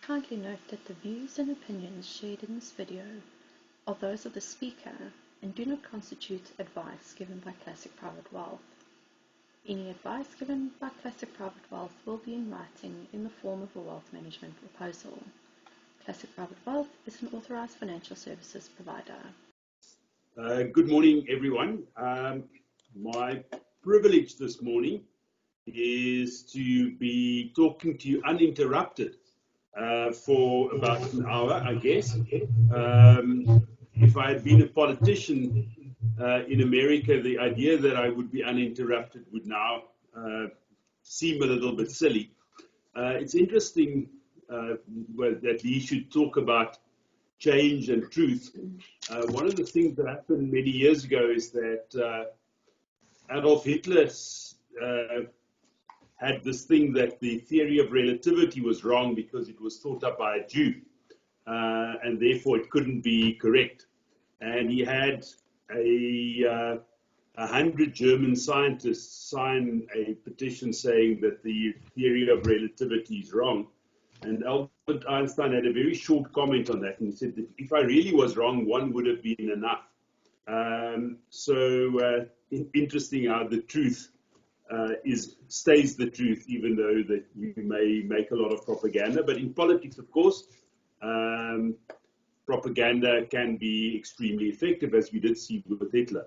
Kindly note that the views and opinions shared in this video are those of the speaker and do not constitute advice given by Classic Private Wealth. Any advice given by Classic Private Wealth will be in writing in the form of a wealth management proposal. Classic Private Wealth is an authorized financial services provider. Good morning, everyone. My privilege this morning is to be talking to you uninterrupted for about an hour, I guess. If I had been a politician in America, the idea that I would be uninterrupted would now seem a little bit silly. It's interesting that he should talk about change and truth. One of the things that happened many years ago is that Adolf Hitler had this thing that the theory of relativity was wrong because it was thought up by a Jew, and therefore it couldn't be correct. And he had 100 German scientists sign a petition saying that the theory of relativity is wrong. And Albert Einstein had a very short comment on that and said that if I really was wrong, one would have been enough. Interesting how the truth stays the truth, even though that you may make a lot of propaganda. But in politics, of course, propaganda can be extremely effective, as we did see with Hitler.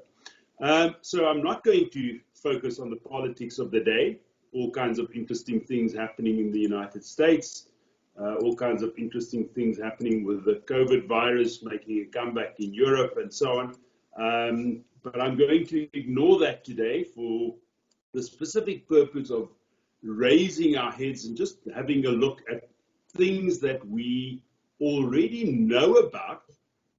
So I'm not going to focus on the politics of the day. All kinds of interesting things happening in the United States. All kinds of interesting things happening with the COVID virus making a comeback in Europe and so on. But I'm going to ignore that today for the specific purpose of raising our heads and just having a look at things that we already know about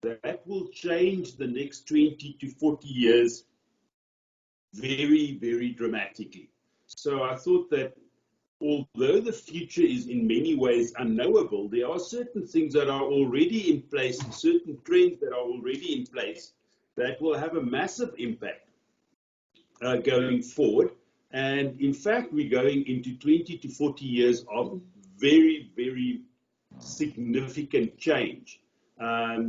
that will change the next 20 to 40 years very, very dramatically. So I thought that although the future is in many ways unknowable, there are certain things that are already in place, and certain trends that are already in place that will have a massive impact going forward. And in fact, we're going into 20 to 40 years of very, very significant change.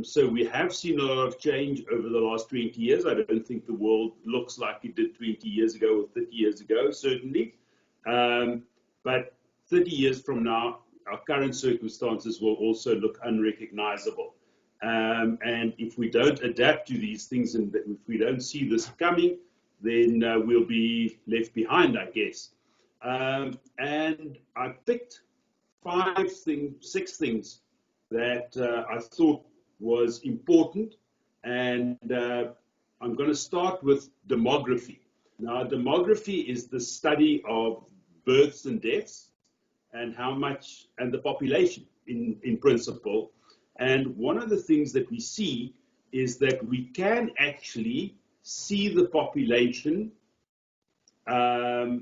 So we have seen a lot of change over the last 20 years. I don't think the world looks like it did 20 years ago or 30 years ago, certainly. But 30 years from now, our current circumstances will also look unrecognizable. And if we don't adapt to these things and if we don't see this coming, then we'll be left behind, I guess. And I picked six things that I thought was important. And I'm going to start with demography. Now, demography is the study of births and deaths and the population in principle. And one of the things that we see is that we can actually see the population, the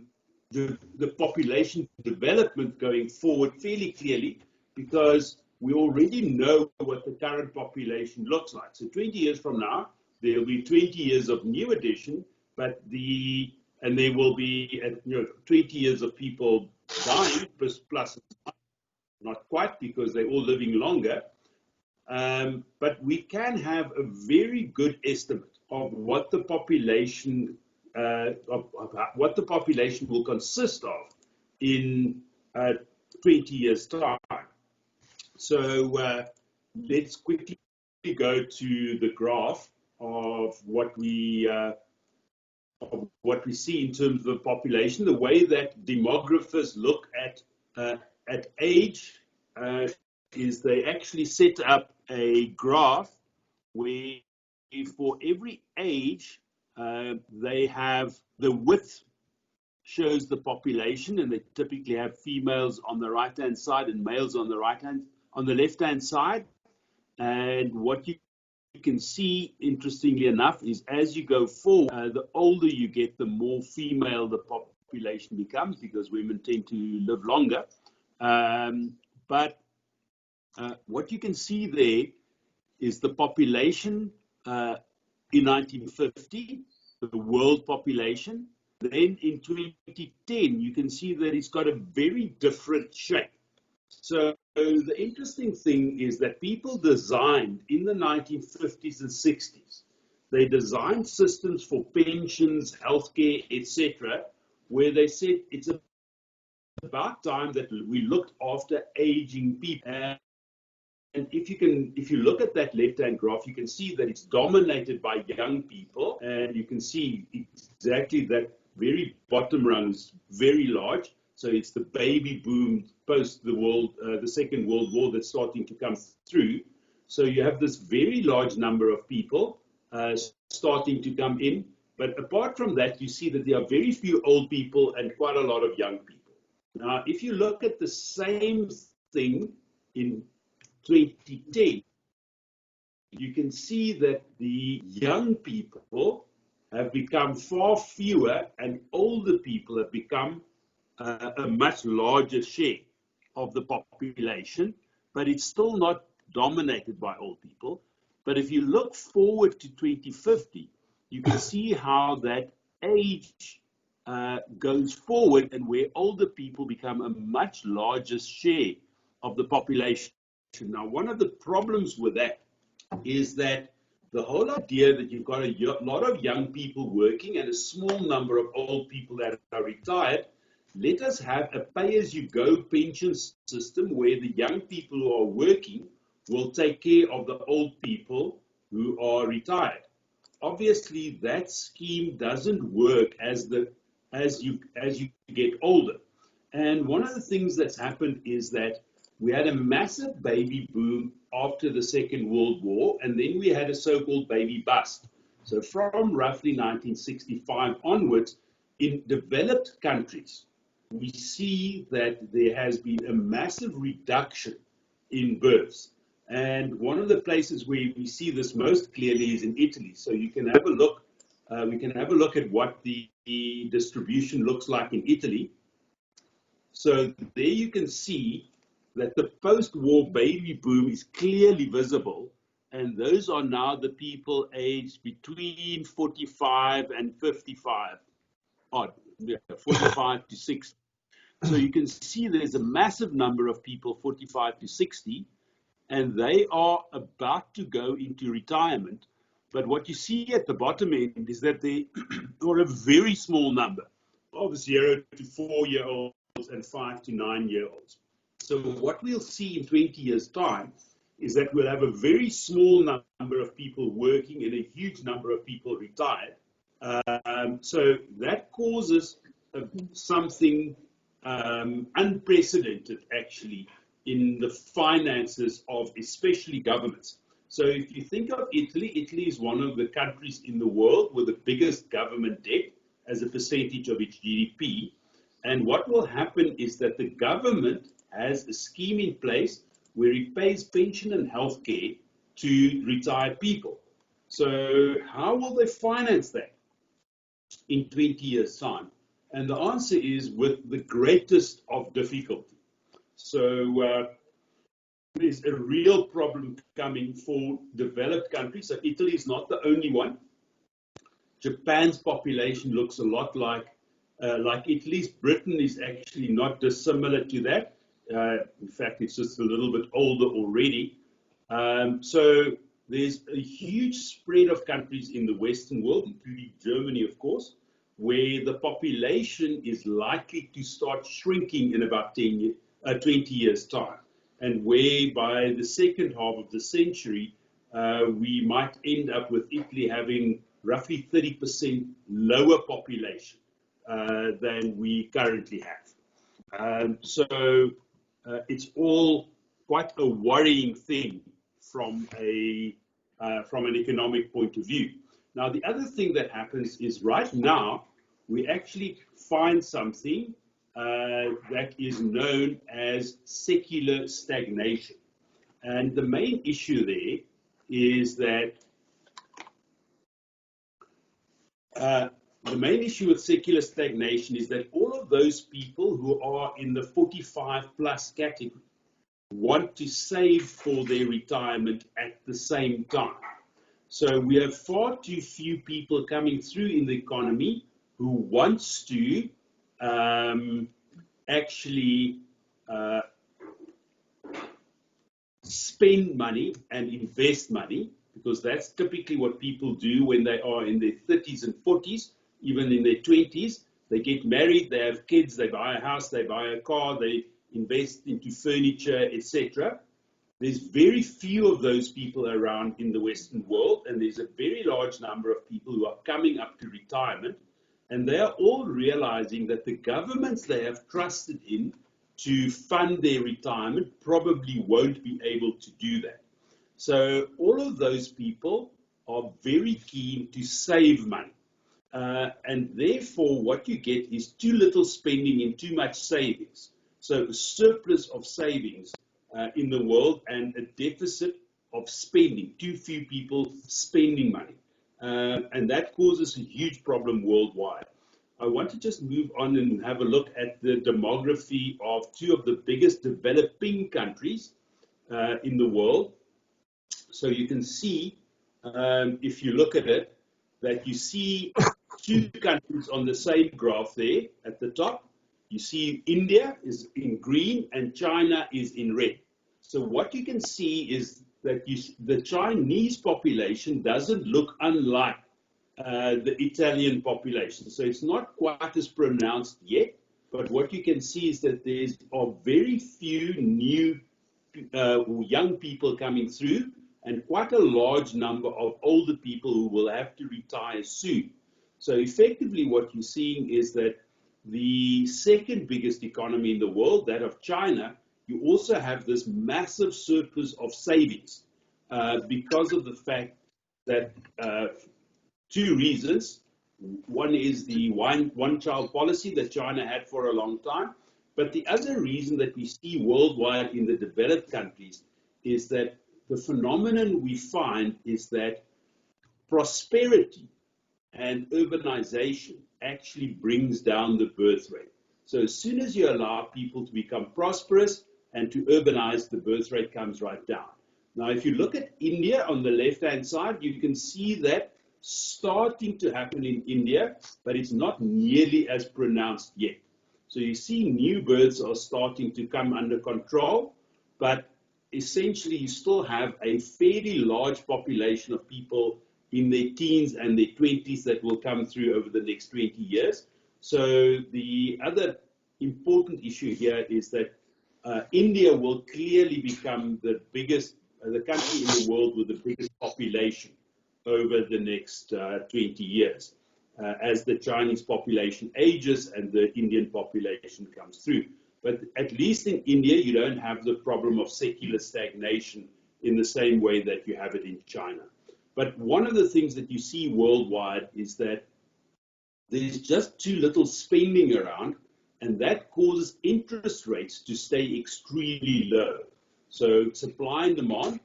population development going forward fairly clearly, because we already know what the current population looks like. So 20 years from now, there will be 20 years of new addition, and there will be 20 years of people dying, plus not quite because they're all living longer. But we can have a very good estimate of what the population will consist of in 20 years' time. So let's quickly go to the graph of what we see in terms of the population. The way that demographers look at age is they actually set up a graph where for every age they have the width shows the population, and they typically have females on the right hand side and males on the left hand side. And what you can see, interestingly enough, is as you go forward, the older you get, the more female the population becomes, because women tend to live longer. But what you can see there is the population in 1950, the world population. Then in 2010, you can see that it's got a very different shape. So the interesting thing is that people designed in the 1950s and 60s, they designed systems for pensions, healthcare, etc., where they said it's about time that we looked after aging people. And if you look at that left-hand graph, you can see that it's dominated by young people, and you can see exactly that very bottom rung is very large. So it's the baby boom post the Second World War that's starting to come through. So you have this very large number of people starting to come in. But apart from that, you see that there are very few old people and quite a lot of young people. Now, if you look at the same thing in 2010, you can see that the young people have become far fewer and older people have become a much larger share of the population, but it's still not dominated by old people. But if you look forward to 2050, you can see how that age goes forward and where older people become a much larger share of the population. Now, one of the problems with that is that the whole idea that you've got a lot of young people working and a small number of old people that are retired, let us have a pay-as-you-go pension system where the young people who are working will take care of the old people who are retired. Obviously, that scheme doesn't work as you get older. And one of the things that's happened is that we had a massive baby boom after the Second World War, and then we had a so-called baby bust. So from roughly 1965 onwards, in developed countries, we see that there has been a massive reduction in births. And one of the places where we see this most clearly is in Italy. So you can have a look, we can have a look at what the distribution looks like in Italy. So there you can see that the post-war baby boom is clearly visible, and those are now the people aged between 45 and 55, 45 to 60. So you can see there's a massive number of people 45 to 60, and they are about to go into retirement. But what you see at the bottom end is that they are a very small number of 0 to 4-year-olds and 5 to 9-year-olds. So what we'll see in 20 years' time is that we'll have a very small number of people working and a huge number of people retired. So that causes something unprecedented, actually, in the finances of especially governments. So if you think of Italy, Italy is one of the countries in the world with the biggest government debt as a percentage of its GDP. And what will happen is that the government has a scheme in place where it pays pension and health care to retired people. So how will they finance that in 20 years' time? And the answer is with the greatest of difficulty. So there's a real problem coming for developed countries. So Italy is not the only one. Japan's population looks a lot like Italy's. Britain is actually not dissimilar to that. In fact, it's just a little bit older already. So there's a huge spread of countries in the Western world, including Germany, of course, where the population is likely to start shrinking in about 20 years' time, and where by the second half of the century, we might end up with Italy having roughly 30% lower population than we currently have. So it's all quite a worrying thing from an economic point of view. Now, the other thing that happens is right now we actually find something that is known as secular stagnation. And the main issue there is that the main issue with secular stagnation is that all of those people who are in the 45 plus category want to save for their retirement at the same time. So we have far too few people coming through in the economy who wants to actually spend money and invest money, because that's typically what people do when they are in their 30s and 40s, even in their 20s. They get married, they have kids, they buy a house, they buy a car, they invest into furniture, etc. There's very few of those people around in the Western world, and there's a very large number of people who are coming up to retirement, and they are all realizing that the governments they have trusted in to fund their retirement probably won't be able to do that. So all of those people are very keen to save money. And therefore, what you get is too little spending and too much savings. So a surplus of savings in the world and a deficit of spending, too few people spending money. And that causes a huge problem worldwide. I want to just move on and have a look at the demography of two of the biggest developing countries in the world. So you can see, if you look at it, that you see two countries on the same graph there at the top. You see India is in green and China is in red. So what you can see is that the Chinese population doesn't look unlike the Italian population. So it's not quite as pronounced yet, but what you can see is that there are very few new young people coming through, and quite a large number of older people who will have to retire soon. So effectively what you're seeing is that the second biggest economy in the world, that of China, you also have this massive surplus of savings because of the fact that two reasons. One is the one-child policy that China had for a long time. But the other reason that we see worldwide in the developed countries is that the phenomenon we find is that prosperity and urbanization actually brings down the birth rate. So as soon as you allow people to become prosperous and to urbanize, the birth rate comes right down. Now, if you look at India on the left-hand side, you can see that starting to happen in India, but it's not nearly as pronounced yet. So you see new births are starting to come under control, but essentially you still have a fairly large population of people in their teens and their 20s that will come through over the next 20 years. So the other important issue here is that India will clearly become the biggest, the country in the world with the biggest population over the next 20 years, as the Chinese population ages and the Indian population comes through. But at least in India, you don't have the problem of secular stagnation in the same way that you have it in China. But one of the things that you see worldwide is that there's just too little spending around, and that causes interest rates to stay extremely low. So supply and demand,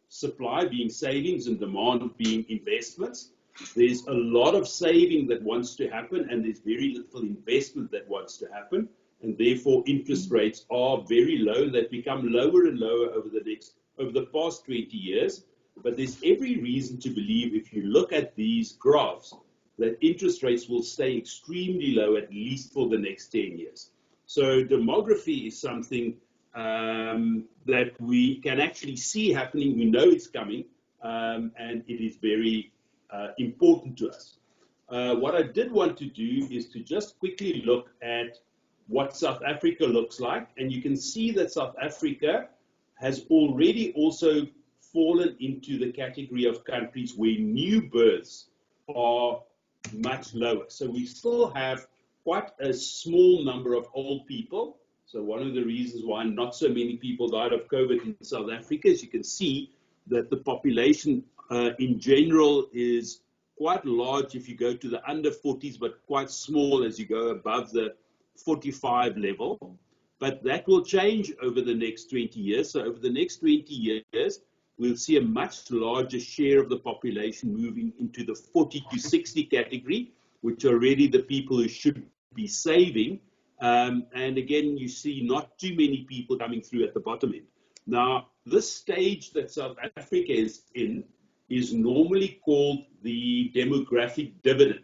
supply being savings and demand being investments. There's a lot of saving that wants to happen, and there's very little investment that wants to happen, and therefore interest rates are very low. They've become lower and lower over the past 20 years. But there's every reason to believe, if you look at these graphs, that interest rates will stay extremely low, at least for the next 10 years. So demography is something that we can actually see happening. We know it's coming, and it is very important to us. What I did want to do is to just quickly look at what South Africa looks like, and you can see that South Africa has already also fallen into the category of countries where new births are much lower. So we still have quite a small number of old people. So one of the reasons why not so many people died of COVID in South Africa is you can see that the population in general is quite large if you go to the under 40s, but quite small as you go above the 45 level. But that will change over the next 20 years. So over the next 20 years, we'll see a much larger share of the population moving into the 40 to 60 category, which are really the people who should be saving. And again, you see not too many people coming through at the bottom end. Now, this stage that South Africa is in is normally called the demographic dividend,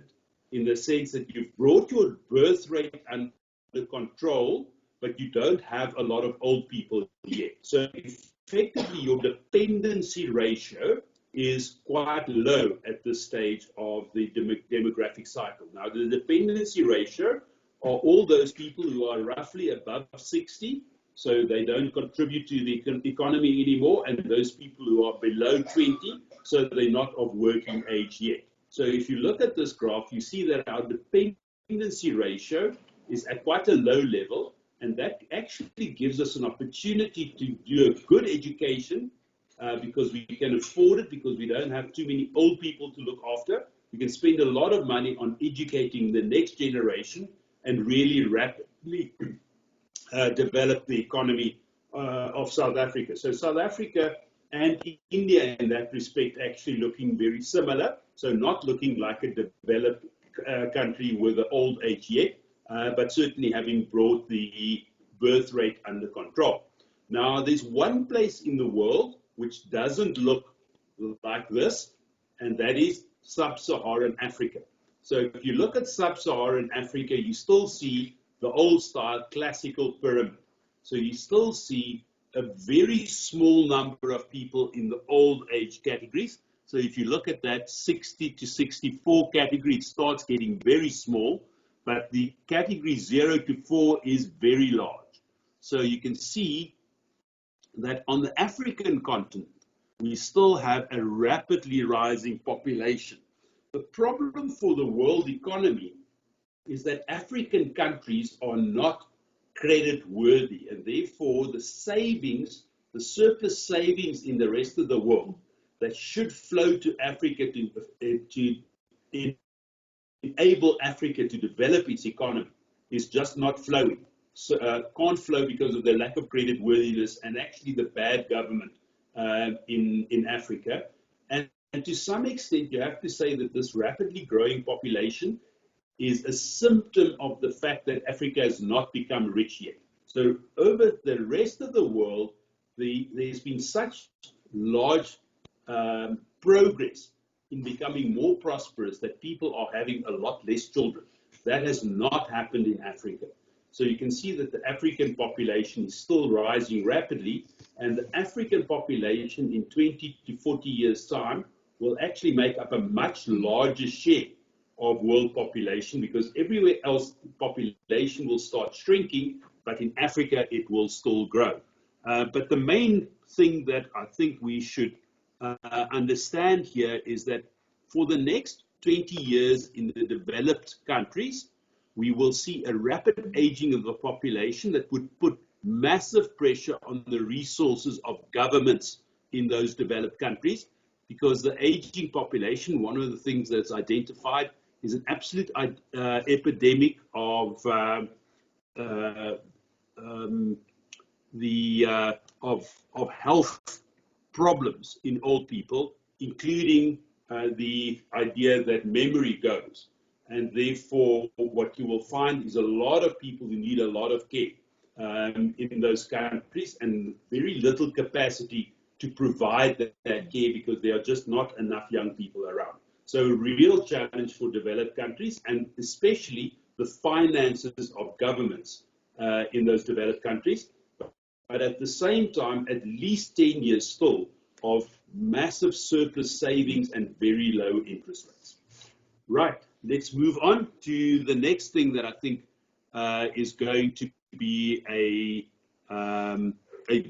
in the sense that you've brought your birth rate under control, but you don't have a lot of old people yet. So effectively your dependency ratio is quite low at this stage of the demographic cycle. Now, the dependency ratio are all those people who are roughly above 60, so they don't contribute to the economy anymore, and those people who are below 20, so they're not of working age yet. So if you look at this graph, you see that our dependency ratio is at quite a low level, and that actually gives us an opportunity to do a good education because we can afford it, because we don't have too many old people to look after. We can spend a lot of money on educating the next generation and really rapidly develop the economy of South Africa. So South Africa and India in that respect actually looking very similar, so not looking like a developed country with the old age yet, but certainly having brought the birth rate under control. Now, there's one place in the world which doesn't look like this, and that is Sub-Saharan Africa. So if you look at Sub-Saharan Africa, you still see the old style classical pyramid. So you still see a very small number of people in the old age categories. So if you look at that 60 to 64 category, it starts getting very small, but the category 0 to 4 is very large. So you can see that on the African continent, we still have a rapidly rising population. The problem for the world economy is that African countries are not credit worthy, and therefore the savings, the surplus savings in the rest of the world that should flow to Africa to enable Africa to develop its economy is just not flowing. So, can't flow because of the lack of credit worthiness and actually the bad government in Africa. And to some extent, you have to say that this rapidly growing population is a symptom of the fact that Africa has not become rich yet. So over the rest of the world, there's been such large progress in becoming more prosperous that people are having a lot less children. That has not happened in Africa. So you can see that the African population is still rising rapidly, and the African population in 20 to 40 years' time will actually make up a much larger share of world population, because everywhere else the population will start shrinking, but in Africa it will still grow. But the main thing that I think we should understand here is that for the next 20 years in the developed countries, we will see a rapid aging of the population that would put massive pressure on the resources of governments in those developed countries, because the aging population, one of the things that's identified, is an absolute epidemic of health problems in old people, including the idea that memory goes. And therefore, what you will find is a lot of people who need a lot of care in those countries, and very little capacity to provide that care because there are just not enough young people around. So a real challenge for developed countries, and especially the finances of governments in those developed countries. But at the same time, at least 10 years still of massive surplus savings and very low interest rates. Right, let's move on to the next thing that I think is going to be a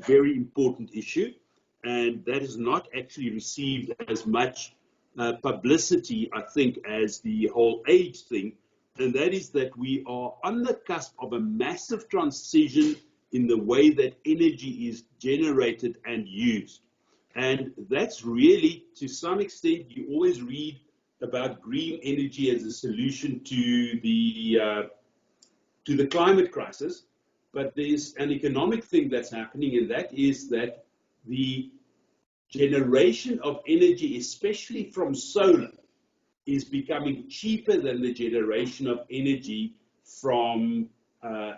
very important issue, and that is not actually received as much publicity, I think, as the whole age thing, and that is that we are on the cusp of a massive transition in the way that energy is generated and used. And that's really, to some extent, you always read about green energy as a solution to the climate crisis, but there's an economic thing that's happening, and that is that the generation of energy, especially from solar, is becoming cheaper than the generation of energy from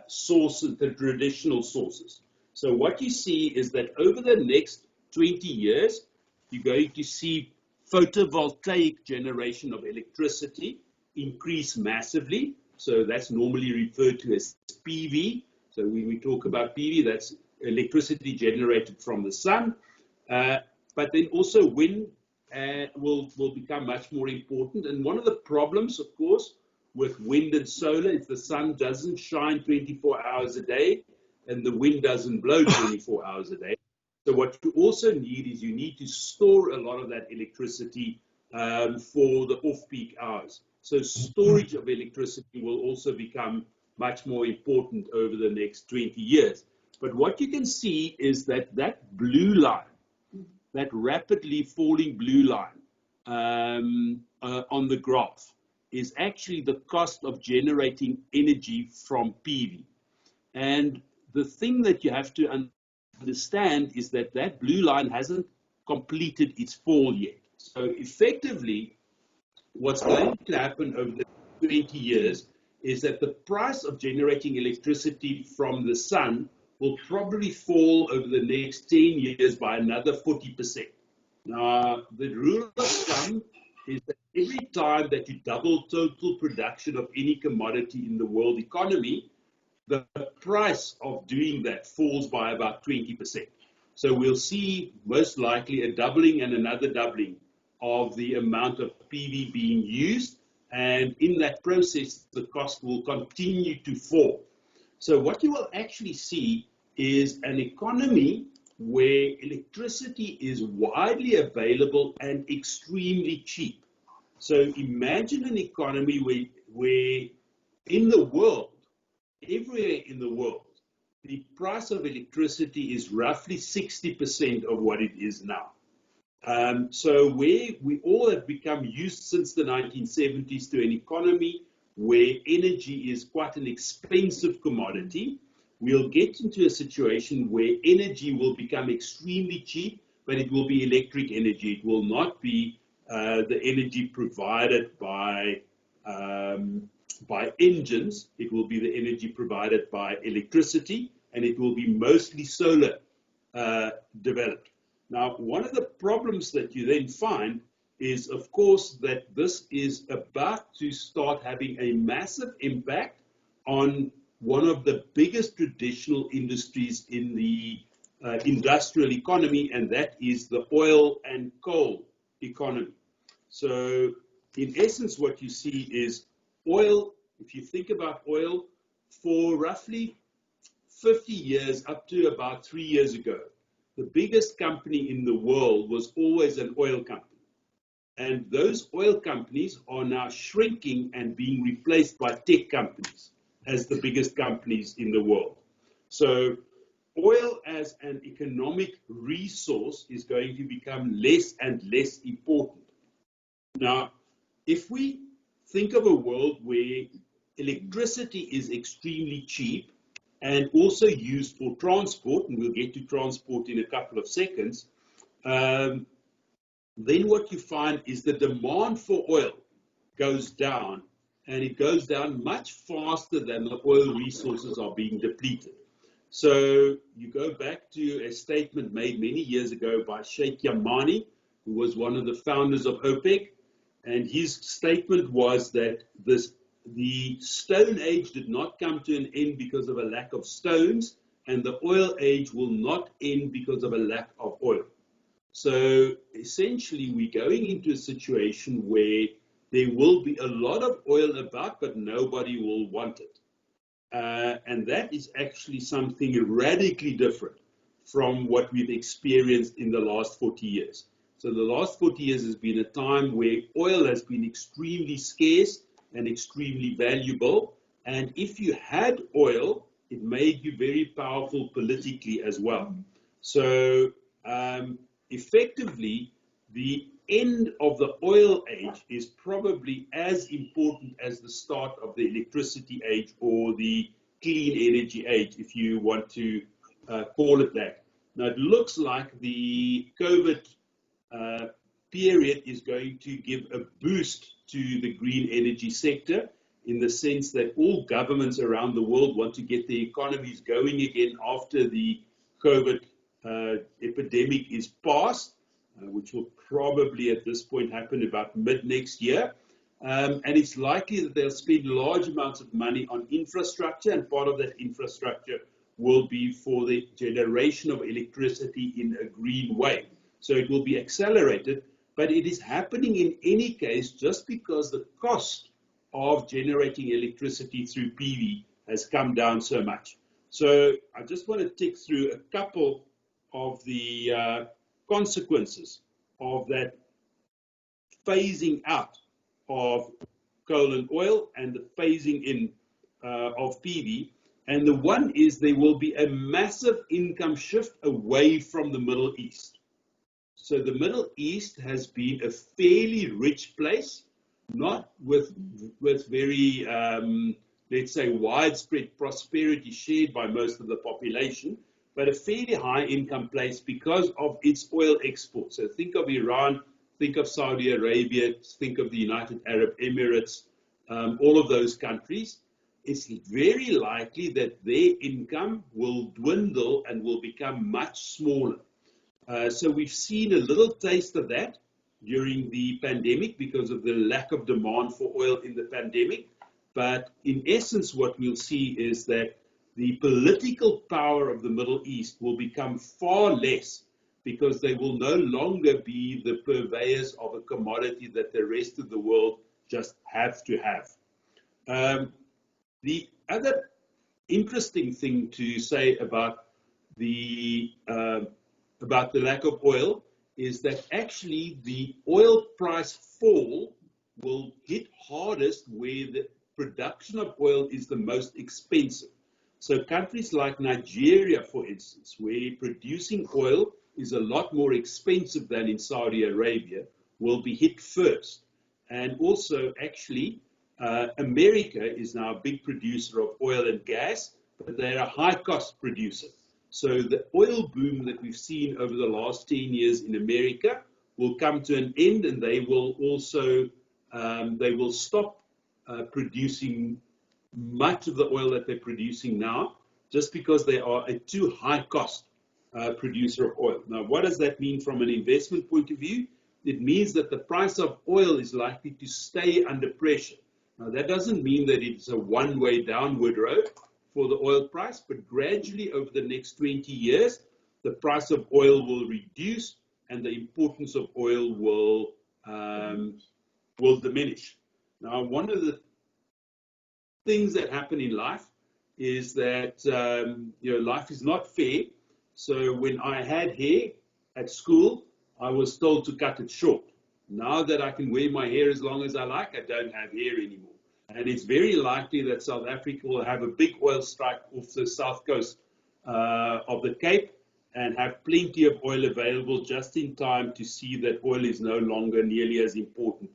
sources, the traditional sources. So what you see is that over the next 20 years, you're going to see photovoltaic generation of electricity increase massively. So that's normally referred to as PV. So when we talk about PV, that's electricity generated from the sun, but then also wind will become much more important. And one of the problems, of course, with wind and solar is the sun doesn't shine 24 hours a day and the wind doesn't blow 24 hours a day. So what you also need is you need to store a lot of that electricity for the off-peak hours. So storage of electricity will also become much more important over the next 20 years. But what you can see is that that blue line, that rapidly falling blue line on the graph, is actually the cost of generating energy from PV. And the thing that you have to understand is that that blue line hasn't completed its fall yet. So effectively, what's going to happen over the 20 years is that the price of generating electricity from the sun will probably fall over the next 10 years by another 40%. Now, the rule of thumb is that every time that you double total production of any commodity in the world economy, the price of doing that falls by about 20%. So we'll see most likely a doubling and another doubling of the amount of PV being used, and in that process, the cost will continue to fall. So what you will actually see is an economy where electricity is widely available and extremely cheap. So imagine an economy where in the world, everywhere in the world, the price of electricity is roughly 60% of what it is now. So where we all have become used since the 1970s to an economy where energy is quite an expensive commodity, we'll get into a situation where energy will become extremely cheap, but it will be electric energy. It will not be the energy provided by engines. It will be the energy provided by electricity, and it will be mostly solar developed. Now, one of the problems that you then find is, of course, that this is about to start having a massive impact on one of the biggest traditional industries in the industrial economy, and that is the oil and coal economy. So, in essence, what you see is oil. If you think about oil, for roughly 50 years, up to about 3 years ago, the biggest company in the world was always an oil company. And those oil companies are now shrinking and being replaced by tech companies as the biggest companies in the world. So oil as an economic resource is going to become less and less important. Now, if we think of a world where electricity is extremely cheap and also used for transport, and we'll get to transport in a couple of seconds, then what you find is the demand for oil goes down, and it goes down much faster than the oil resources are being depleted. So you go back to a statement made many years ago by Sheikh Yamani, who was one of the founders of OPEC, and his statement was that the Stone Age did not come to an end because of a lack of stones, and the oil age will not end because of a lack of oil. So essentially, we're going into a situation where there will be a lot of oil about, but nobody will want it. And that is actually something radically different from what we've experienced in the last 40 years. So the last 40 years has been a time where oil has been extremely scarce and extremely valuable. And if you had oil, it made you very powerful politically as well. So effectively, the end of the oil age is probably as important as the start of the electricity age or the clean energy age, if you want to call it that. Now, it looks like the COVID period is going to give a boost to the green energy sector, in the sense that all governments around the world want to get their economies going again after the COVID epidemic is past, which will probably at this point happen about mid next year. And it's likely that they'll spend large amounts of money on infrastructure, and part of that infrastructure will be for the generation of electricity in a green way. So it will be accelerated, but it is happening in any case just because the cost of generating electricity through PV has come down so much. So I just want to tick through a couple of the consequences of that phasing out of coal and oil and the phasing in of PV. And the one is there will be a massive income shift away from the Middle East. So the Middle East has been a fairly rich place, not with very, let's say, widespread prosperity shared by most of the population, but a fairly high income place because of its oil exports. So think of Iran, think of Saudi Arabia, think of the United Arab Emirates, all of those countries. It's very likely that their income will dwindle and will become much smaller. So we've seen a little taste of that during the pandemic because of the lack of demand for oil in the pandemic. But in essence, what we'll see is that the political power of the Middle East will become far less because they will no longer be the purveyors of a commodity that the rest of the world just have to have. The other interesting thing to say about the lack of oil is that actually the oil price fall will hit hardest where the production of oil is the most expensive. So countries like Nigeria, for instance, where producing oil is a lot more expensive than in Saudi Arabia, will be hit first. And also, actually, America is now a big producer of oil and gas, but they're a high-cost producer. So the oil boom that we've seen over the last 10 years in America will come to an end, and they will also they will stop producing much of the oil that they're producing now, just because they are a too high-cost producer of oil. Now, what does that mean from an investment point of view? It means that the price of oil is likely to stay under pressure. Now, that doesn't mean that it's a one-way downward road for the oil price, but gradually over the next 20 years, the price of oil will reduce and the importance of oil will diminish. Now, one of the things that happen in life is that life is not fair. So when I had hair at school, I was told to cut it short. Now that I can wear my hair as long as I like, I don't have hair anymore. And it's very likely that South Africa will have a big oil strike off the south coast of the Cape and have plenty of oil available just in time to see that oil is no longer nearly as important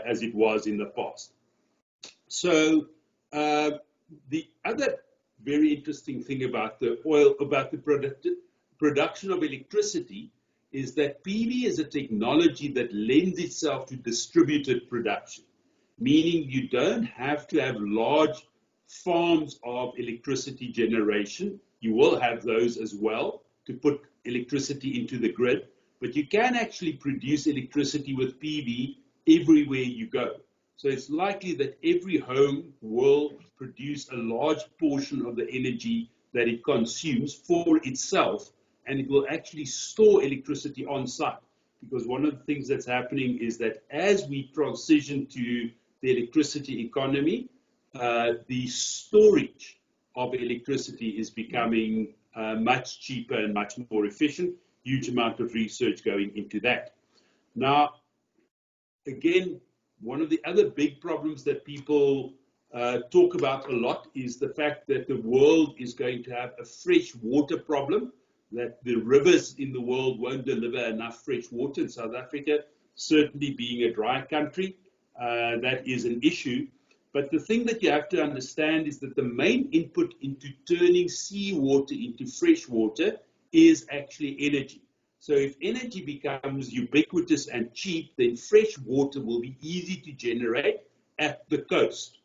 as it was in the past. So the other very interesting thing about the oil, about the production of electricity, is that PV is a technology that lends itself to distributed production, meaning you don't have to have large farms of electricity generation. You will have those as well to put electricity into the grid, but you can actually produce electricity with PV everywhere you go. So it's likely that every home will produce a large portion of the energy that it consumes for itself, and it will actually store electricity on site. Because one of the things that's happening is that as we transition to the electricity economy, the storage of electricity is becoming much cheaper and much more efficient. Huge amount of research going into that. Now, again, one of the other big problems that people talk about a lot is the fact that the world is going to have a fresh water problem, that the rivers in the world won't deliver enough fresh water. In South Africa, certainly being a dry country, that is an issue. But the thing that you have to understand is that the main input into turning seawater into fresh water is actually energy. So if energy becomes ubiquitous and cheap, then fresh water will be easy to generate at the coast.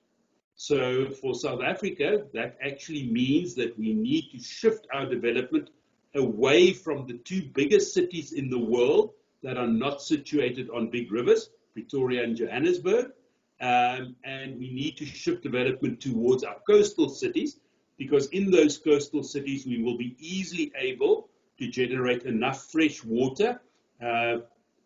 So for South Africa, that actually means that we need to shift our development away from the two biggest cities in the world that are not situated on big rivers, Pretoria and Johannesburg, and we need to shift development towards our coastal cities because in those coastal cities we will be easily able to generate enough fresh water,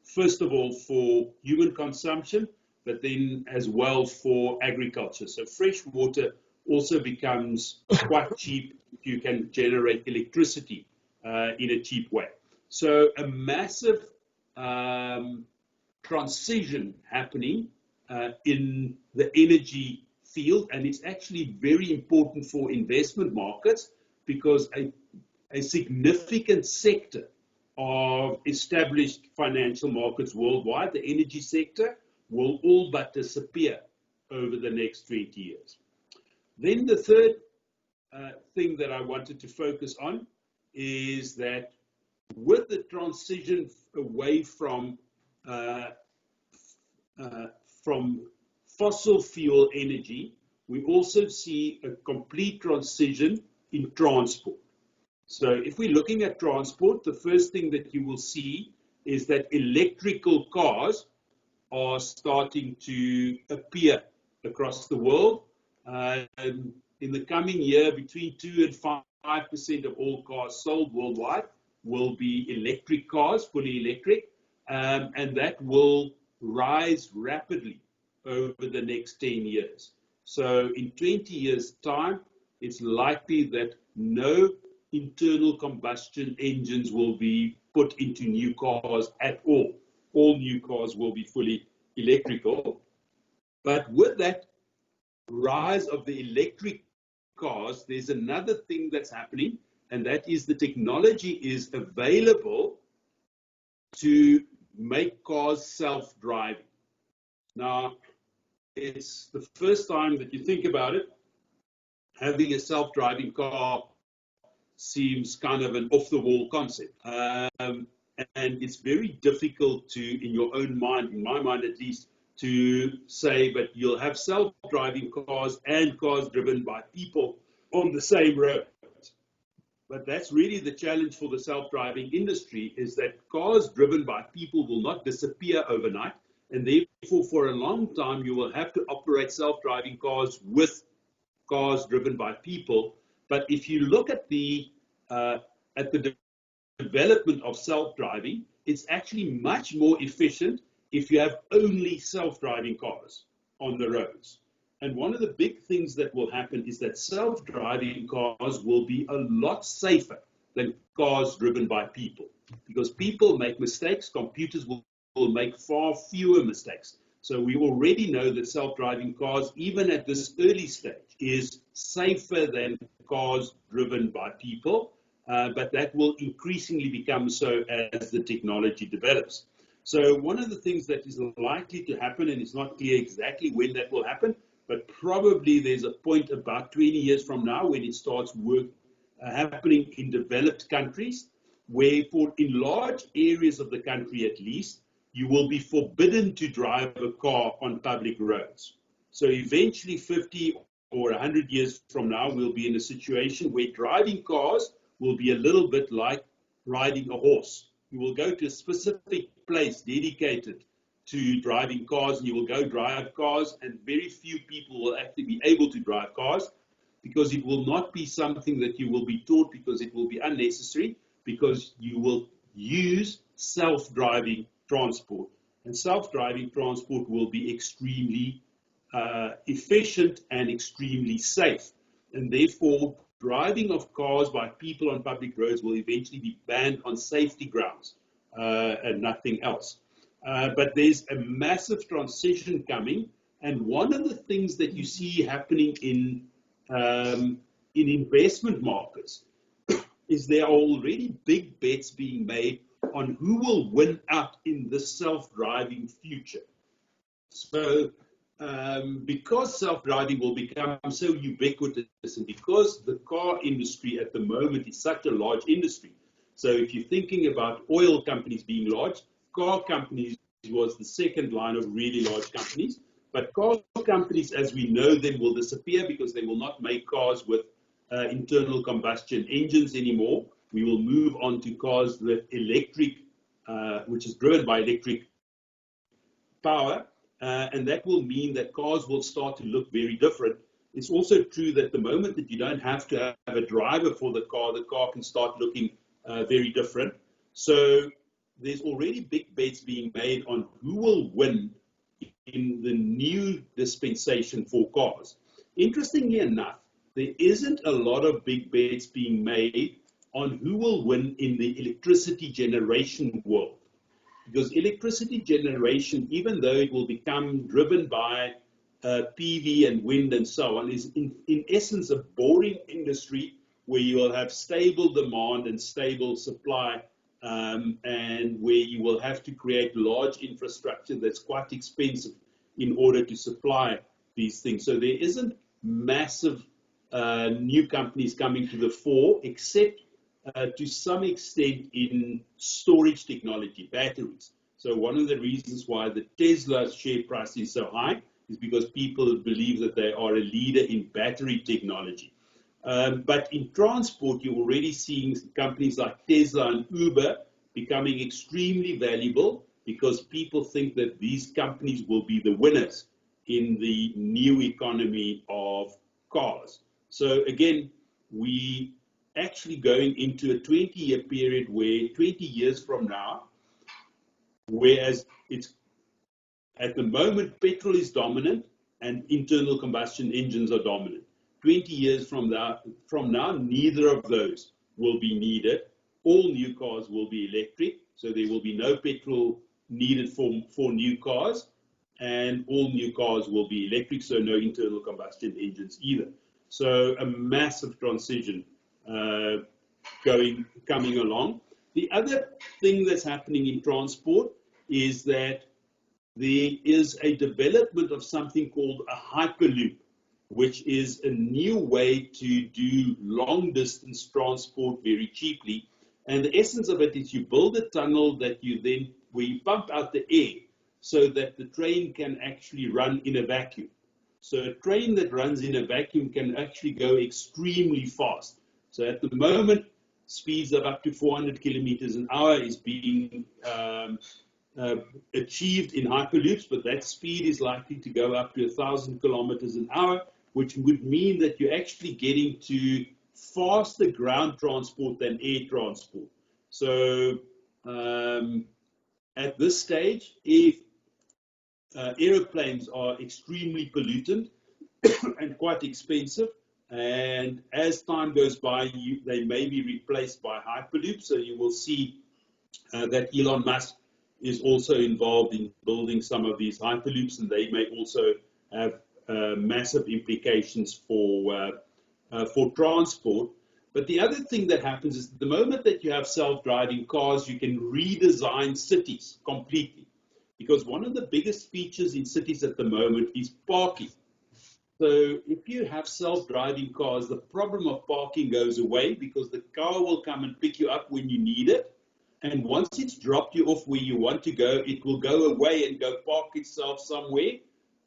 first of all for human consumption, but then as well for agriculture. So fresh water also becomes quite cheap if you can generate electricity in a cheap way. So a massive transition happening in the energy field, and it's actually very important for investment markets because a significant sector of established financial markets worldwide, the energy sector, will all but disappear over the next 20 years. Then the third thing that I wanted to focus on is that with the transition away from fossil fuel energy, we also see a complete transition in transport. So if we're looking at transport, the first thing that you will see is that electrical cars are starting to appear across the world. In the coming year, between 2 and 5% of all cars sold worldwide will be electric cars, fully electric, and that will rise rapidly over the next 10 years. So in 20 years' time, it's likely that no internal combustion engines will be put into new cars at all. All new cars will be fully electrical. But with that rise of the electric cars, there's another thing that's happening, and that is the technology is available to make cars self-driving. Now, it's the first time that you think about it, having a self-driving car seems kind of an off-the-wall concept. And it's very difficult to, in your own mind, in my mind at least, to say, but you'll have self-driving cars and cars driven by people on the same road. But that's really the challenge for the self-driving industry, is that cars driven by people will not disappear overnight, and therefore for a long time you will have to operate self-driving cars with cars driven by people. But if you look at the development of self-driving, it's actually much more efficient if you have only self-driving cars on the roads. And one of the big things that will happen is that self-driving cars will be a lot safer than cars driven by people, because people make mistakes, computers will make far fewer mistakes. So we already know that self-driving cars, even at this early stage, is safer than cars driven by people, but that will increasingly become so as the technology develops. So one of the things that is likely to happen, and it's not clear exactly when that will happen, but probably there's a point about 20 years from now when it starts happening in developed countries, where in large areas of the country at least, you will be forbidden to drive a car on public roads. So eventually 50 or 100 years from now, we'll be in a situation where driving cars will be a little bit like riding a horse. You will go to a specific place dedicated to driving cars, and you will go drive cars, and very few people will actually be able to drive cars, because it will not be something that you will be taught, because it will be unnecessary, because you will use self-driving transport. And self-driving transport will be extremely efficient and extremely safe. And therefore, driving of cars by people on public roads will eventually be banned on safety grounds and nothing else. But there's a massive transition coming, and one of the things that you see happening in investment markets is there are already big bets being made on who will win out in the self-driving future. So because self-driving will become so ubiquitous, and because the car industry at the moment is such a large industry, so if you're thinking about oil companies being large, car companies was the second line of really large companies. But car companies, as we know them, will disappear because they will not make cars with internal combustion engines anymore. We will move on to cars with electric, which is driven by electric power. And that will mean that cars will start to look very different it's also true that the moment that you don't have to have a driver for the car can start looking very different. So there's already big bets being made on who will win in the new dispensation for cars. Interestingly enough, there isn't a lot of big bets being made on who will win in the electricity generation world. Because electricity generation, even though it will become driven by PV and wind and so on, is in essence a boring industry where you will have stable demand and stable supply, and where you will have to create large infrastructure that's quite expensive in order to supply these things. So there isn't massive new companies coming to the fore, except to some extent in storage technology, batteries. So one of the reasons why the Tesla share price is so high is because people believe that they are a leader in battery technology. But in transport, you're already seeing companies like Tesla and Uber becoming extremely valuable because people think that these companies will be the winners in the new economy of cars. So again, we actually going into a 20-year period where 20 years from now, whereas it's at the moment petrol is dominant and internal combustion engines are dominant. 20 years from now, neither of those will be needed. All new cars will be electric, so there will be no petrol needed for new cars, and all new cars will be electric, so no internal combustion engines either. So a massive transition coming along. The other thing that's happening in transport is that there is a development of something called a hyperloop, which is a new way to do long distance transport very cheaply. And the essence of it is you build a tunnel that where you pump out the air so that the train can actually run in a vacuum. So a train that runs in a vacuum can actually go extremely fast. So at the moment, speeds of up to 400 kilometers an hour is being achieved in hyperloops, but that speed is likely to go up to 1,000 kilometers an hour, which would mean that you're actually getting to faster ground transport than air transport. So at this stage, if aeroplanes are extremely pollutant and quite expensive, and as time goes by, they may be replaced by hyperloops. So you will see that Elon Musk is also involved in building some of these hyperloops, and they may also have massive implications for transport. But the other thing that happens is the moment that you have self-driving cars, you can redesign cities completely. Because one of the biggest features in cities at the moment is parking. So if you have self-driving cars, the problem of parking goes away because the car will come and pick you up when you need it. And once it's dropped you off where you want to go, it will go away and go park itself somewhere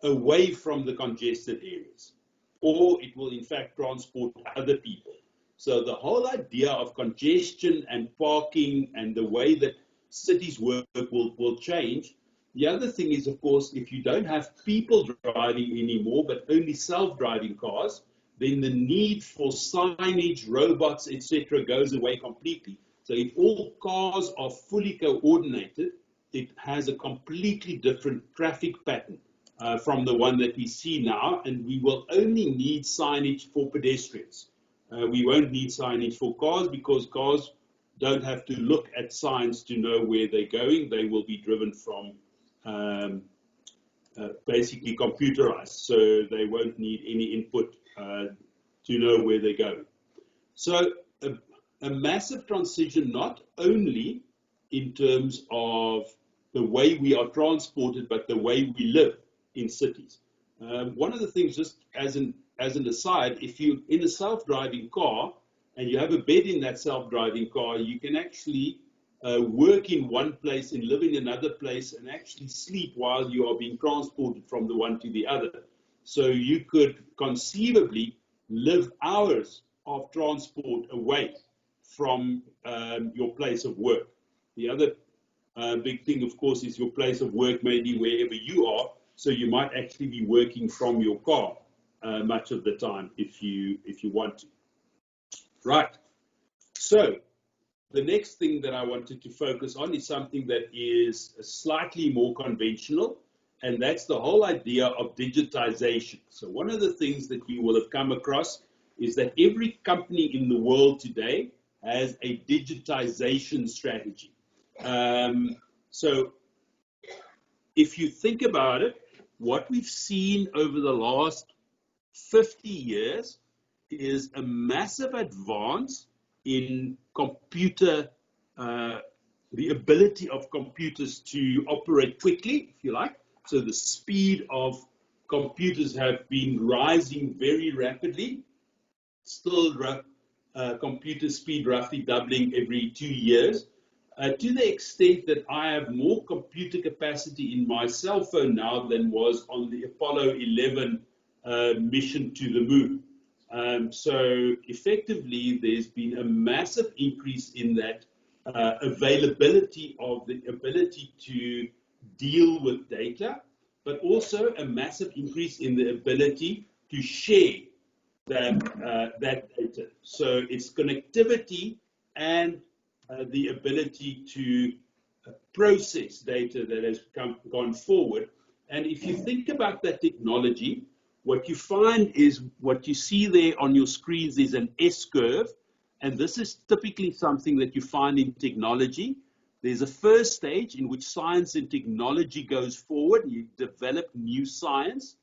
away from the congested areas. Or it will in fact transport other people. So the whole idea of congestion and parking and the way that cities work will change. The other thing is, of course, if you don't have people driving anymore, but only self-driving cars, then the need for signage, robots, etc. goes away completely. So if all cars are fully coordinated, it has a completely different traffic pattern from the one that we see now, and we will only need signage for pedestrians. We won't need signage for cars because cars don't have to look at signs to know where they're going. They will be driven from basically computerized, so they won't need any input to know where they're going. So a massive transition, not only in terms of the way we are transported, but the way we live in cities. One of the things, just as an aside, if you're in a self-driving car and you have a bed in that self-driving car, you can actually work in one place and live in another place and actually sleep while you are being transported from the one to the other. So you could conceivably live hours of transport away from your place of work. The other big thing, of course, is your place of work may be wherever you are, so you might actually be working from your car. much of the time if you want to. Right. So the next thing that I wanted to focus on is something that is slightly more conventional, and that's the whole idea of digitization. So one of the things that you will have come across is that every company in the world today has a digitization strategy. So if you think about it, what we've seen over the last 50 years is a massive advance in computer, the ability of computers to operate quickly, if you like. So the speed of computers have been rising very rapidly. Still, computer speed roughly doubling every 2 years. To the extent that I have more computer capacity in my cell phone now than was on the Apollo 11 mission to the moon. So effectively, there's been a massive increase in that availability of the ability to deal with data, but also a massive increase in the ability to share that data. So it's connectivity and the ability to process data that has gone forward. And if you think about that technology, what you find is what you see there on your screens is an S-curve, and this is typically something that you find in technology. There's a first stage in which science and technology goes forward, you develop new science.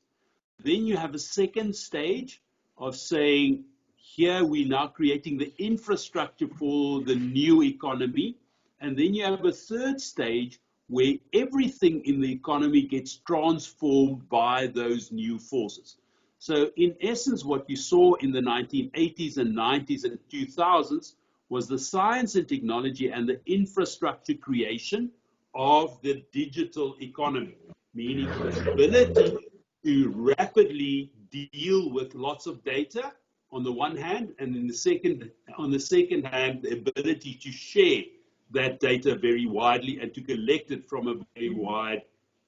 Then you have a second stage of saying, here we're now creating the infrastructure for the new economy. And then you have a third stage where everything in the economy gets transformed by those new forces. So in essence, what you saw in the 1980s and 90s and 2000s was the science and technology and the infrastructure creation of the digital economy, meaning the ability to rapidly deal with lots of data on the one hand, and on the second hand, the ability to share that data very widely and to collect it from a very wide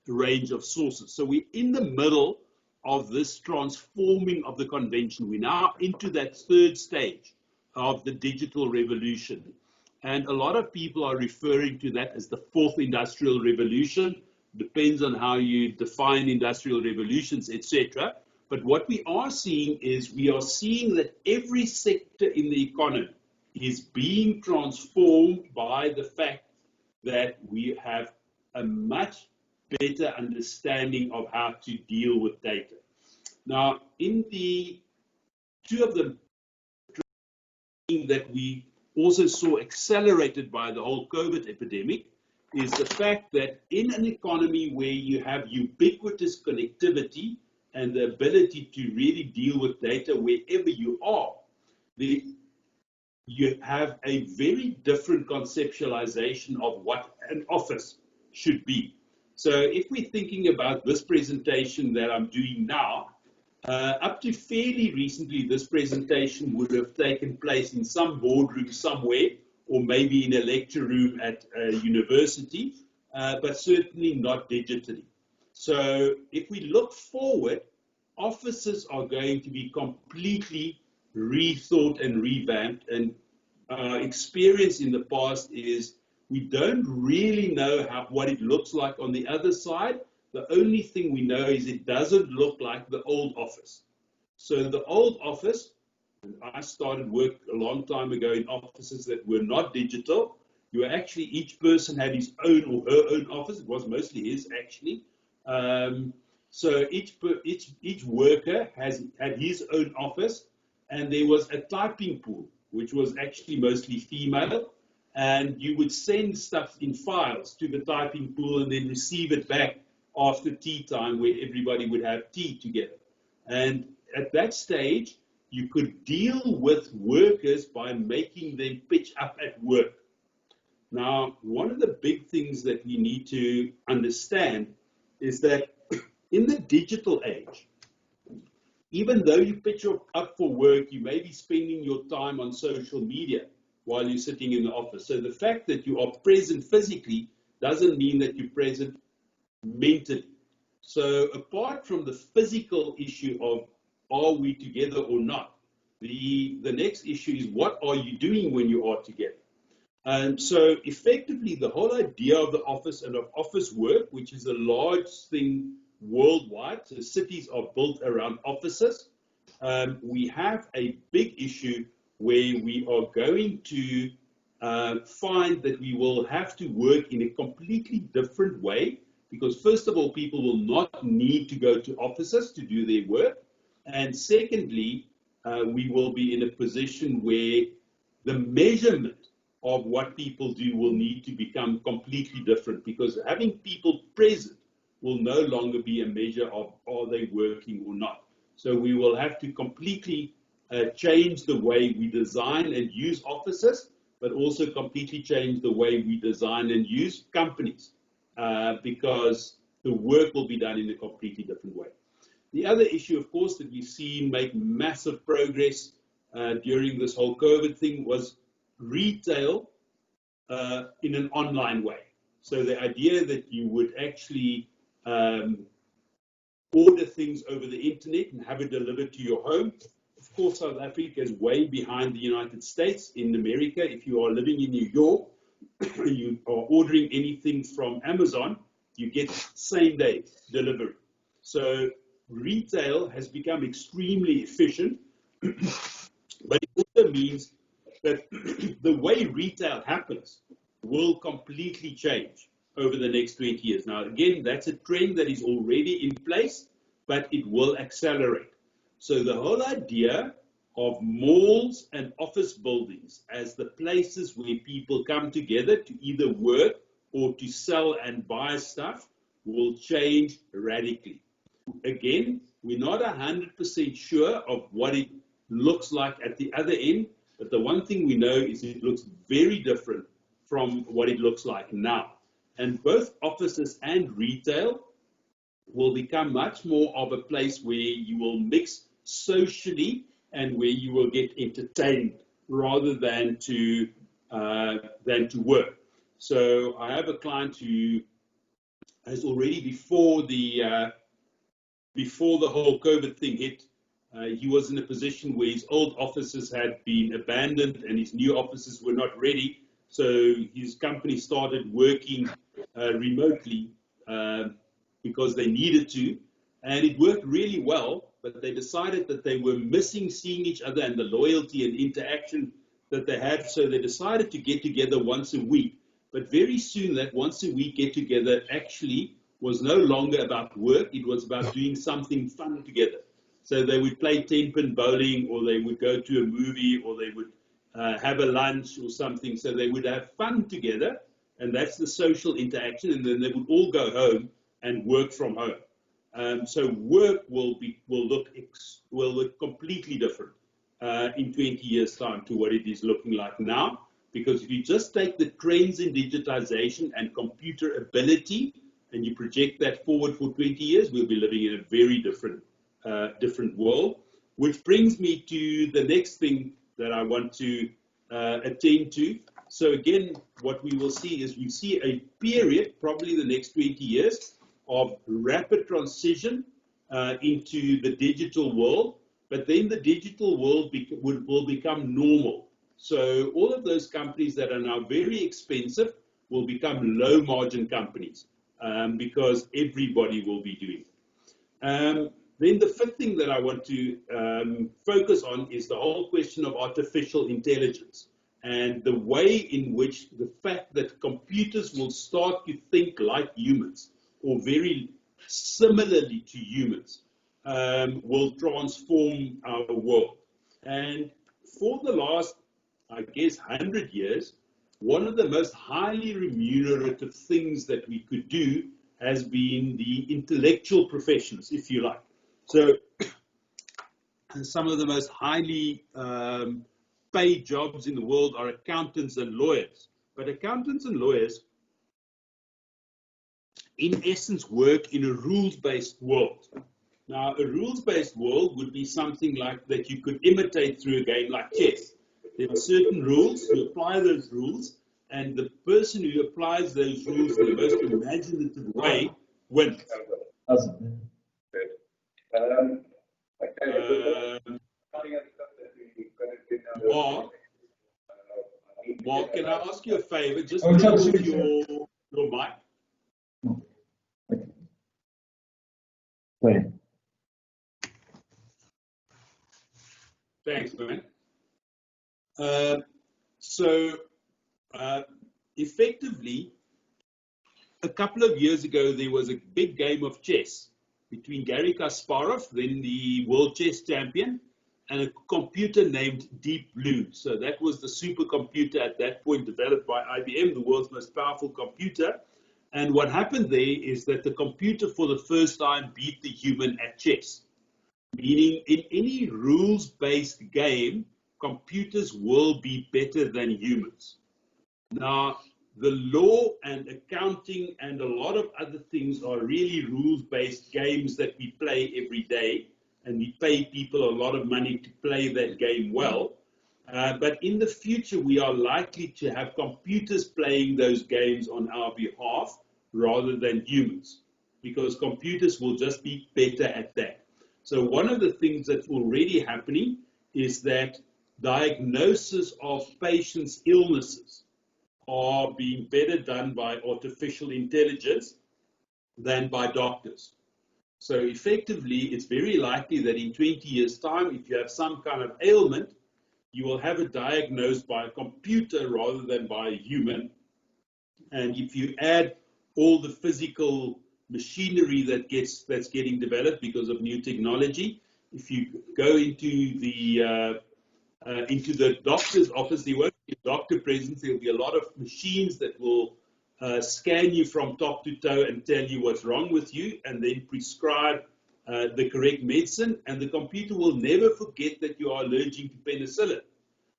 range of sources. So we're in the middle of this transforming of the convention. We're now into that third stage of the digital revolution. And a lot of people are referring to that as the fourth industrial revolution. Depends on how you define industrial revolutions, etc. But what we are seeing is we are seeing that every sector in the economy is being transformed by the fact that we have a much better understanding of how to deal with data. Now, in the two of them that we also saw accelerated by the whole COVID epidemic is the fact that in an economy where you have ubiquitous connectivity and the ability to really deal with data wherever you are, you have a very different conceptualization of what an office should be. So if we're thinking about this presentation that I'm doing now, up to fairly recently, this presentation would have taken place in some boardroom somewhere, or maybe in a lecture room at a university, but certainly not digitally. So if we look forward, offices are going to be completely rethought and revamped, and our experience in the past is we don't really know what it looks like on the other side. The only thing we know is it doesn't look like the old office. So the old office, and I started work a long time ago in offices that were not digital. You actually, each person had his own or her own office. It was mostly his, actually. So each worker had his own office, and there was a typing pool, which was actually mostly female, and you would send stuff in files to the typing pool and then receive it back after tea time, where everybody would have tea together. And at that stage, you could deal with workers by making them pitch up at work. Now, one of the big things that we need to understand is that in the digital age, even though you pitch up for work, you may be spending your time on social media while you're sitting in the office. So the fact that you are present physically doesn't mean that you're present mentally. So apart from the physical issue of are we together or not? The next issue is, what are you doing when you are together? So effectively, the whole idea of the office and of office work, which is a large thing worldwide, so cities are built around offices. We have a big issue where we are going to find that we will have to work in a completely different way, because first of all, people will not need to go to offices to do their work. And secondly, we will be in a position where the measurement of what people do will need to become completely different, because having people present will no longer be a measure of are they working or not. So we will have to completely change the way we design and use offices, but also completely change the way we design and use companies, because the work will be done in a completely different way. The other issue, of course, that we've seen make massive progress during this whole COVID thing was retail in an online way. So the idea that you would actually order things over the internet and have it delivered to your home. Of course, South Africa is way behind the United States. In America, if you are living in New York, you are ordering anything from Amazon, you get same day delivery. So retail has become extremely efficient, but it also means that the way retail happens will completely change over the next 20 years. Now, again, that's a trend that is already in place, but it will accelerate. So the whole idea of malls and office buildings as the places where people come together to either work or to sell and buy stuff will change radically. Again, we're not 100% sure of what it looks like at the other end, but the one thing we know is it looks very different from what it looks like now. And both offices and retail will become much more of a place where you will mix socially and where you will get entertained rather than to work. So I have a client who has already, before the whole COVID thing hit, he was in a position where his old offices had been abandoned and his new offices were not ready. So his company started working remotely because they needed to, and it worked really well, but they decided that they were missing seeing each other and the loyalty and interaction that they had, so they decided to get together once a week. But very soon that once a week get together actually was no longer about work, it was about doing something fun together. So they would play 10-pin bowling, or they would go to a movie, or they would have a lunch or something. So they would have fun together, and that's the social interaction, and then they would all go home and work from home. So work will look completely different in 20 years' time to what it is looking like now. Because if you just take the trends in digitization and computer ability and you project that forward for 20 years, we'll be living in a very different world. Which brings me to the next thing that I want to attend to. So again, what we will see is we see a period, probably the next 20 years, of rapid transition into the digital world, but then the digital world will become normal. So all of those companies that are now very expensive will become low margin companies because everybody will be doing it. Then the fifth thing that I want to focus on is the whole question of artificial intelligence and the way in which the fact that computers will start to think like humans or very similarly to humans will transform our world. And for the last, I guess, 100 years, one of the most highly remunerative things that we could do has been the intellectual professions, if you like. So some of the most highly paid jobs in the world are accountants and lawyers. But accountants and lawyers, in essence, work in a rules-based world. Now, a rules-based world would be something like that you could imitate through a game like chess. There are certain rules, you apply those rules, and the person who applies those rules in the most imaginative way wins. Mark, Mark, can I ask you a favor? Just turn off your mic. Sorry. Thanks, man. Effectively, a couple of years ago, there was a big game of chess between Garry Kasparov, then the world chess champion, and a computer named Deep Blue. So that was the supercomputer at that point developed by IBM, the world's most powerful computer. And what happened there is that the computer for the first time beat the human at chess. Meaning in any rules-based game, computers will be better than humans. Now, the law and accounting and a lot of other things are really rules-based games that we play every day, and we pay people a lot of money to play that game well. But in the future, we are likely to have computers playing those games on our behalf rather than humans, because computers will just be better at that. So one of the things that's already happening is that diagnosis of patients' illnesses are being better done by artificial intelligence than by doctors. So effectively, it's very likely that in 20 years' time, if you have some kind of ailment, you will have it diagnosed by a computer rather than by a human. And if you add all the physical machinery that's getting developed because of new technology, if you go into the doctor's office, there won't be a doctor present. There'll be a lot of machines that will scan you from top to toe and tell you what's wrong with you, and then prescribe the correct medicine. And the computer will never forget that you are allergic to penicillin,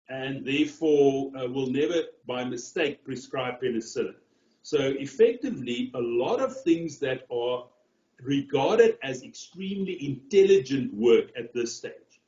and therefore will never, by mistake, prescribe penicillin. So effectively, a lot of things that are regarded as extremely intelligent work at this stage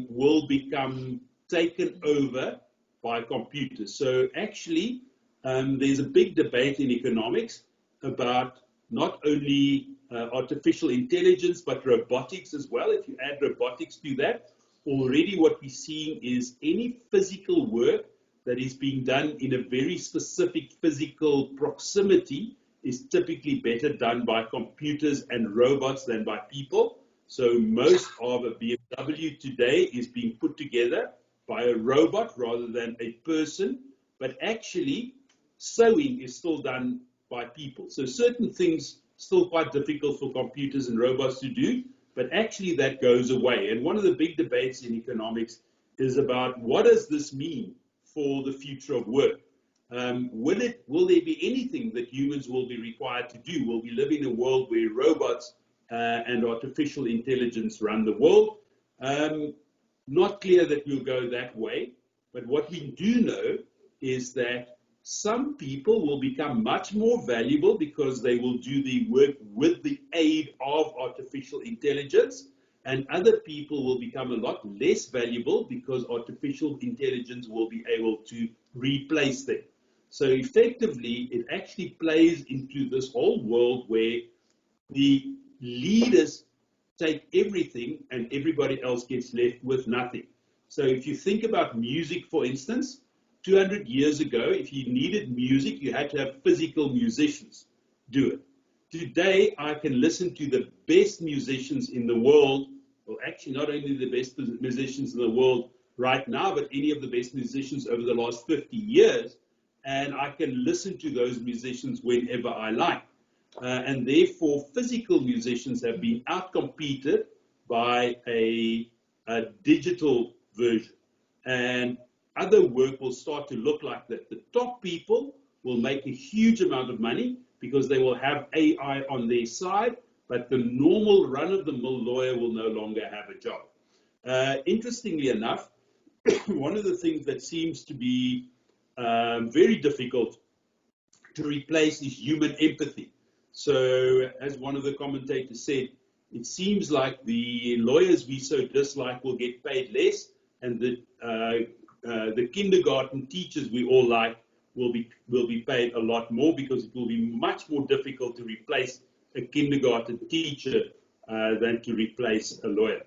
will become taken over by computers. So actually, there's a big debate in economics about not only artificial intelligence, but robotics as well. If you add robotics to that, already what we're seeing is any physical work that is being done in a very specific physical proximity is typically better done by computers and robots than by people. So most of a BMW today is being put together by a robot rather than a person, but actually sewing is still done by people. So certain things still quite difficult for computers and robots to do, but actually that goes away. And one of the big debates in economics is about what does this mean for the future of work? Will there be anything that humans will be required to do? Will we live in a world where robots and artificial intelligence run the world? Not clear that we'll go that way, but what we do know is that some people will become much more valuable because they will do the work with the aid of artificial intelligence, and other people will become a lot less valuable because artificial intelligence will be able to replace them. So effectively, it actually plays into this whole world where the leaders take everything and everybody else gets left with nothing. So if you think about music, for instance, 200 years ago, if you needed music, you had to have physical musicians do it. Today, I can listen to the best musicians in the world, well, actually not only the best musicians in the world right now, but any of the best musicians over the last 50 years, and I can listen to those musicians whenever I like. And therefore, physical musicians have been outcompeted by a digital version. And other work will start to look like that. The top people will make a huge amount of money because they will have AI on their side, but the normal run-of-the-mill lawyer will no longer have a job. Interestingly enough, one of the things that seems to be very difficult to replace is human empathy. So, as one of the commentators said, it seems like the lawyers we so dislike will get paid less, and the kindergarten teachers we all like will be paid a lot more, because it will be much more difficult to replace a kindergarten teacher than to replace a lawyer.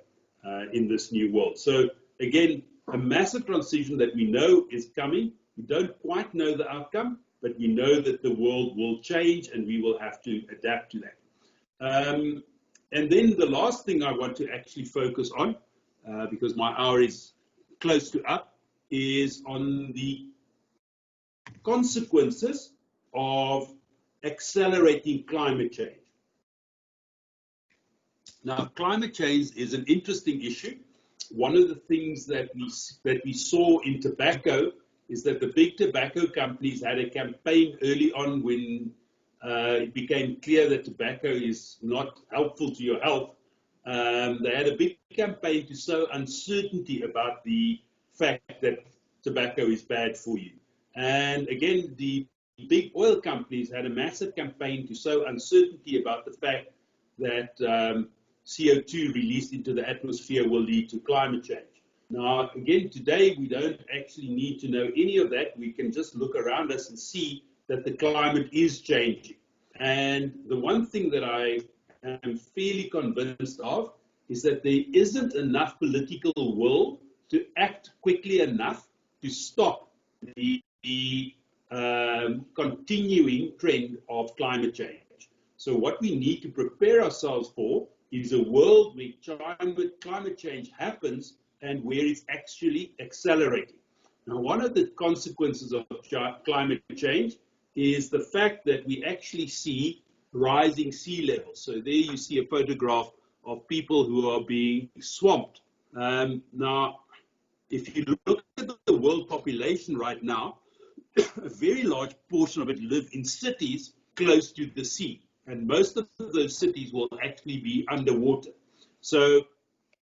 in this new world. So again, a massive transition that we know is coming. We don't quite know the outcome, but we know that the world will change and we will have to adapt to that. And then the last thing I want to actually focus on, because my hour is close to up, is on the consequences of accelerating climate change. Now, climate change is an interesting issue. One of the things that we saw in tobacco is that the big tobacco companies had a campaign early on when it became clear that tobacco is not helpful to your health. They had a big campaign to sow uncertainty about the fact that tobacco is bad for you. And again, the big oil companies had a massive campaign to sow uncertainty about the fact that CO2 released into the atmosphere will lead to climate change. Now, again, today we don't actually need to know any of that. We can just look around us and see that the climate is changing. And the one thing that I am fairly convinced of is that there isn't enough political will to act quickly enough to stop the continuing trend of climate change. So what we need to prepare ourselves for is a world where climate change happens and where it's actually accelerating. Now, one of the consequences of climate change is the fact that we actually see rising sea levels. So there you see a photograph of people who are being swamped. Now, if you look at the world population right now, a very large portion of it live in cities close to the sea. And most of those cities will actually be underwater. So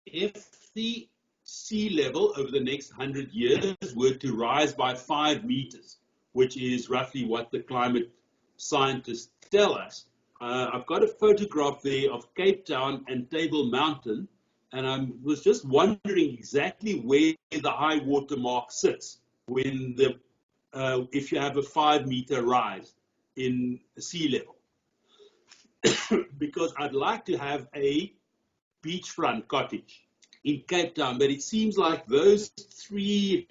if the sea level over the next 100 years were to rise by 5 meters, which is roughly what the climate scientists tell us, I've got a photograph there of Cape Town and Table Mountain, and I was just wondering exactly where the high water mark sits when if you have a 5-meter rise in sea level. Because I'd like to have a beachfront cottage in Cape Town, but it seems like those 3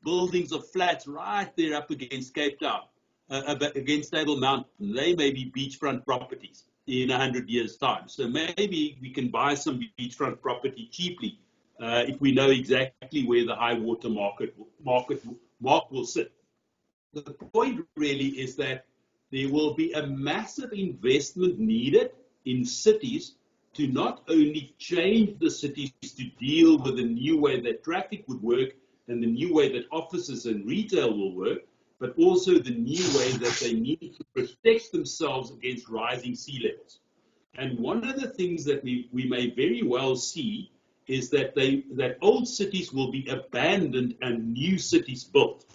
buildings of flats right there up against Cape Town, against Table Mountain, they may be beachfront properties in 100 years' time. So maybe we can buy some beachfront property cheaply if we know exactly where the high water mark will sit. The point really is that there will be a massive investment needed in cities to not only change the cities to deal with the new way that traffic would work and the new way that offices and retail will work, but also the new way that they need to protect themselves against rising sea levels. And one of the things that we may very well see is that old cities will be abandoned and new cities built.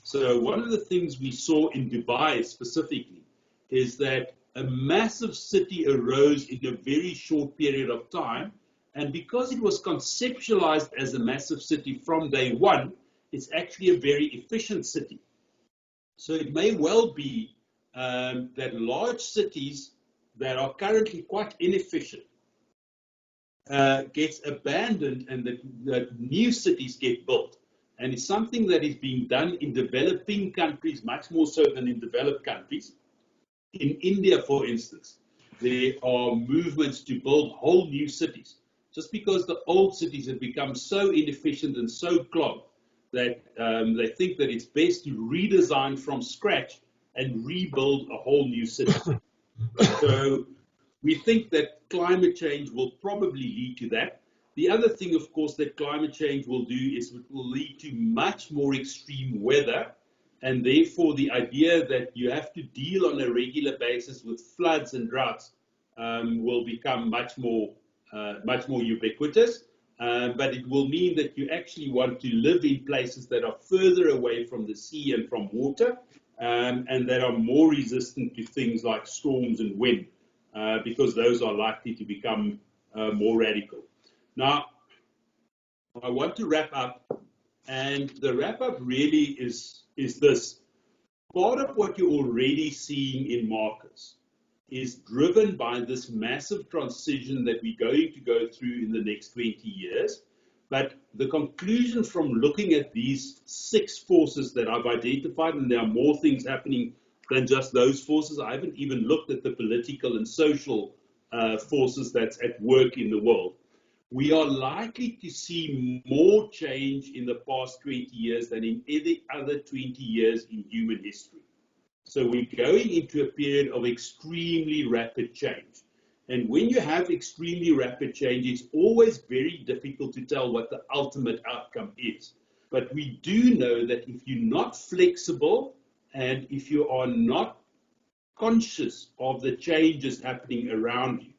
So one of the things we saw in Dubai specifically is that a massive city arose in a very short period of time. And because it was conceptualized as a massive city from day one, it's actually a very efficient city. So it may well be that large cities that are currently quite inefficient gets abandoned and that new cities get built. And it's something that is being done in developing countries much more so than in developed countries. In India, for instance, there are movements to build whole new cities, just because the old cities have become so inefficient and so clogged that they think that it's best to redesign from scratch and rebuild a whole new city. So we think that climate change will probably lead to that. The other thing, of course, that climate change will do is it will lead to much more extreme weather, and therefore the idea that you have to deal on a regular basis with floods and droughts will become much more ubiquitous. But it will mean that you actually want to live in places that are further away from the sea and from water, and that are more resistant to things like storms and wind, because those are likely to become more radical. Now, I want to wrap up, and the wrap up really is this. Part of what you're already seeing in markets is driven by this massive transition that we're going to go through in the next 20 years. But the conclusion from looking at these 6 forces that I've identified, and there are more things happening than just those forces. I haven't even looked at the political and social forces that's at work in the world. We are likely to see more change in the past 20 years than in any other 20 years in human history. So we're going into a period of extremely rapid change. And when you have extremely rapid change, it's always very difficult to tell what the ultimate outcome is. But we do know that if you're not flexible and if you are not conscious of the changes happening around you,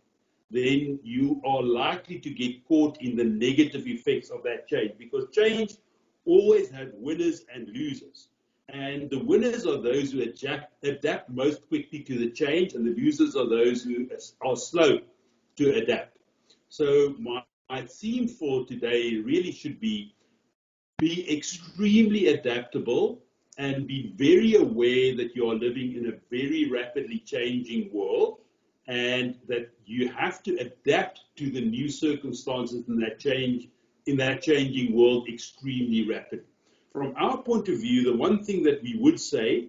then you are likely to get caught in the negative effects of that change, because change always has winners and losers. And the winners are those who adapt most quickly to the change, and the losers are those who are slow to adapt. So my theme for today really should be extremely adaptable and be very aware that you are living in a very rapidly changing world, and that you have to adapt to the new circumstances in that changing world extremely rapidly. From our point of view, the one thing that we would say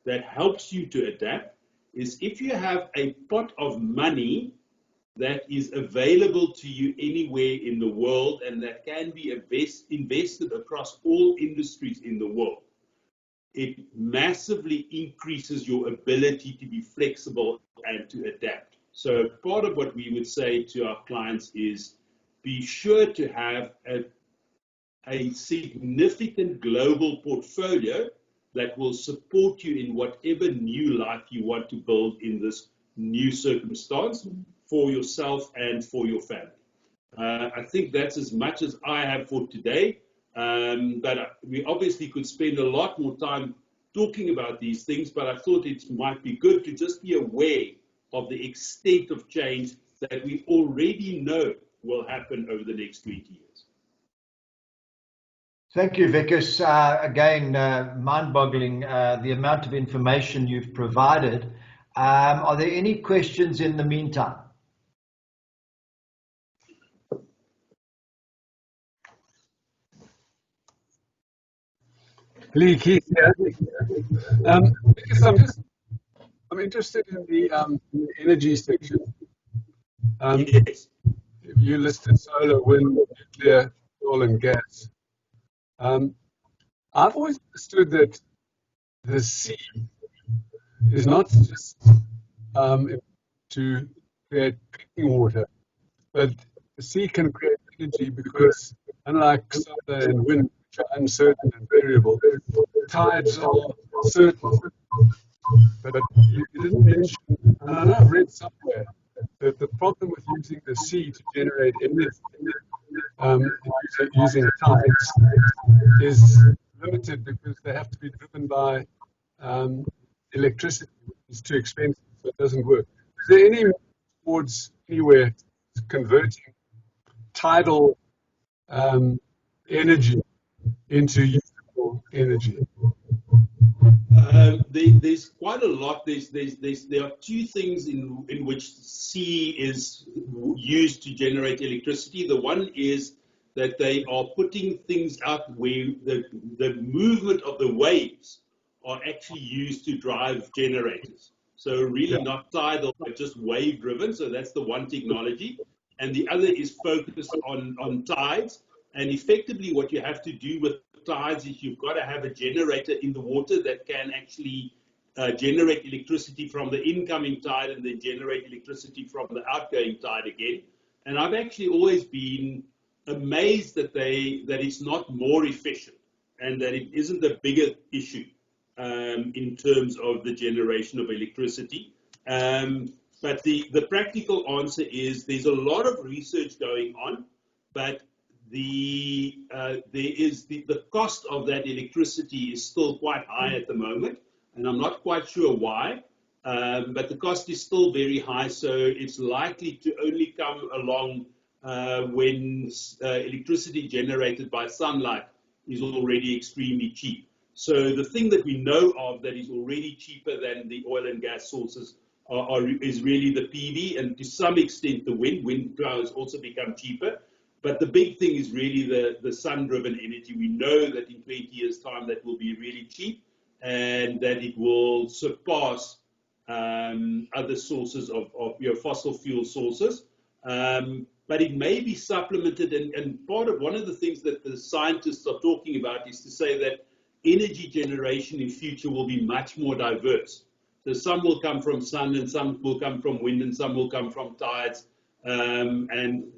that helps you to adapt is if you have a pot of money that is available to you anywhere in the world and that can be invested across all industries in the world, it massively increases your ability to be flexible and to adapt. So part of what we would say to our clients is be sure to have a significant global portfolio that will support you in whatever new life you want to build in this new circumstance for yourself and for your family. I think that's as much as I have for today, but we obviously could spend a lot more time talking about these things, but I thought it might be good to just be aware of the extent of change that we already know will happen over the next 20 years. Thank you, Wikus. Again, mind-boggling the amount of information you've provided. Are there any questions in the meantime? Lee, Keith, yeah. Because I'm interested in the energy section. Yes. You listed solar, wind, nuclear, oil, and gas. I've always understood that the sea is not just to create drinking water, but the sea can create energy because, unlike solar and wind, which are uncertain and variable, tides are certain. But you didn't mention, and I know I've read somewhere, that the problem with using the sea to generate energy using tides is limited because they have to be driven by electricity, which is too expensive, so it doesn't work. Is there any towards anywhere converting tidal energy into usable energy? There's quite a lot. There are 2 things in which the sea is used to generate electricity. The one is that they are putting things out where the movement of the waves are actually used to drive generators. So really not tidal, but just wave driven. So that's the one technology. And the other is focused on tides. And effectively what you have to do with tides is you've got to have a generator in the water that can actually generate electricity from the incoming tide and then generate electricity from the outgoing tide again. And I've actually always been amazed that it's not more efficient and that it isn't a bigger issue in terms of the generation of electricity. But the practical answer is there's a lot of research going on, but the cost of that electricity is still quite high at the moment, and I'm not quite sure why, but the cost is still very high, so it's likely to only come along when electricity generated by sunlight is already extremely cheap. So the thing that we know of that is already cheaper than the oil and gas sources is really the PV, and to some extent the wind. Wind has also become cheaper. But the big thing is really the sun-driven energy. We know that in 20 years' time that will be really cheap, and that it will surpass other sources of fossil fuel sources. But it may be supplemented, and one of the things that the scientists are talking about is to say that energy generation in future will be much more diverse. So some will come from sun, and some will come from wind, and some will come from tides, and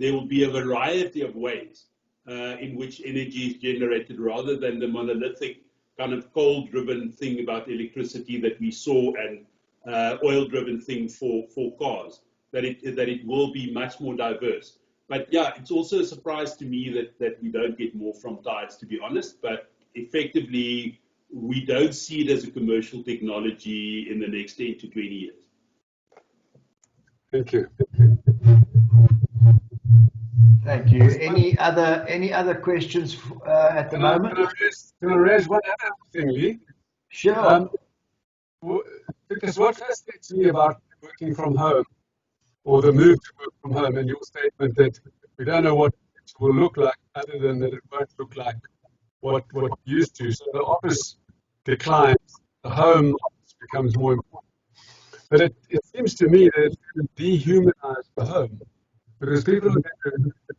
there will be a variety of ways in which energy is generated, rather than the monolithic kind of coal-driven thing about electricity that we saw, and oil-driven thing for cars. That it will be much more diverse. But yeah, it's also a surprise to me that we don't get more from tides, to be honest. But effectively, we don't see it as a commercial technology in the next 10 to 20 years. Thank you. Thank you. Any other questions at the moment? Can I raise one other thing, Lee? Sure. Because what fascinates me about working from home, or the move to work from home, and your statement that we don't know what it will look like, other than that it won't look like what it used to. So the office declines, the home office becomes more important. But it seems to me that it dehumanize the home, because people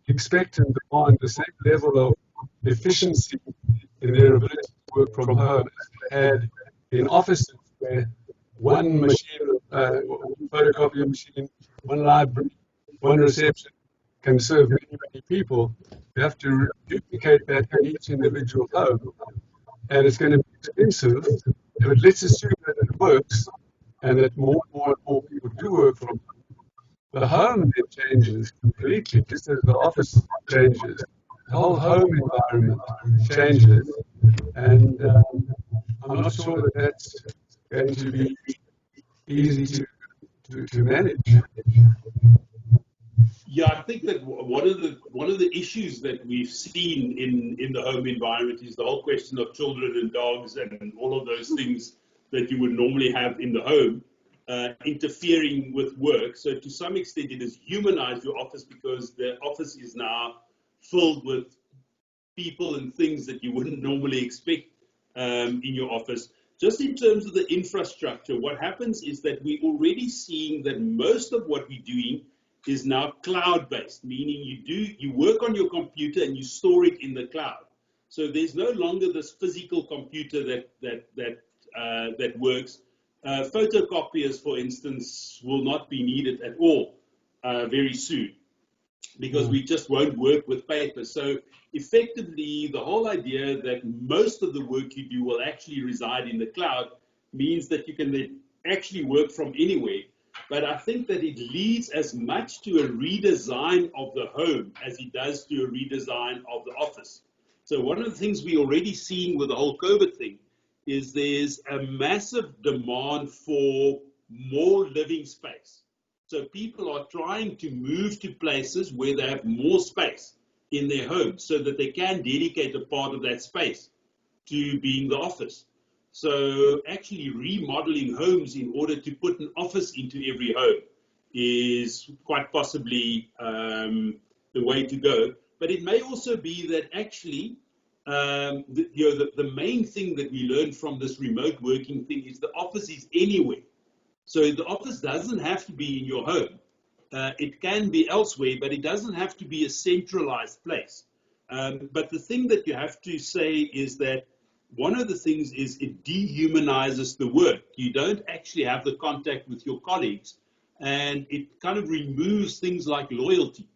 expect and demand the same level of efficiency in their ability to work from home as they had in offices, where one machine, one photocopy machine, one library, one reception can serve many, many people. You have to duplicate that in each individual home, and it's going to be expensive. But let's assume that it works, and that more and more people do work from home. The home then changes completely, just as the office changes. The whole home environment changes, and I'm not sure that that's going to be easy to manage. Yeah, I think that one of the issues that we've seen in the home environment is the whole question of children and dogs and all of those things that you would normally have in the home interfering with work. So to some extent, it has humanized your office, because the office is now filled with people and things that you wouldn't normally expect in your office. Just in terms of the infrastructure, what happens is that we're already seeing that most of what we're doing is now cloud-based, meaning you work on your computer and you store it in the cloud. So there's no longer this physical computer that works. Photocopiers, for instance, will not be needed at all very soon, because we just won't work with paper. So effectively, the whole idea that most of the work you do will actually reside in the cloud means that you can actually work from anywhere. But I think that it leads as much to a redesign of the home as it does to a redesign of the office. So one of the things we're already seeing with the whole COVID thing is there's a massive demand for more living space. So people are trying to move to places where they have more space in their homes, so that they can dedicate a part of that space to being the office. So actually remodeling homes in order to put an office into every home is quite possibly the way to go. But it may also be that actually the main thing that we learned from this remote working thing is the office is anywhere. So the office doesn't have to be in your home. It can be elsewhere, but it doesn't have to be a centralized place. But the thing that you have to say is that one of the things is it dehumanizes the work. You don't actually have the contact with your colleagues, and it kind of removes things like loyalty.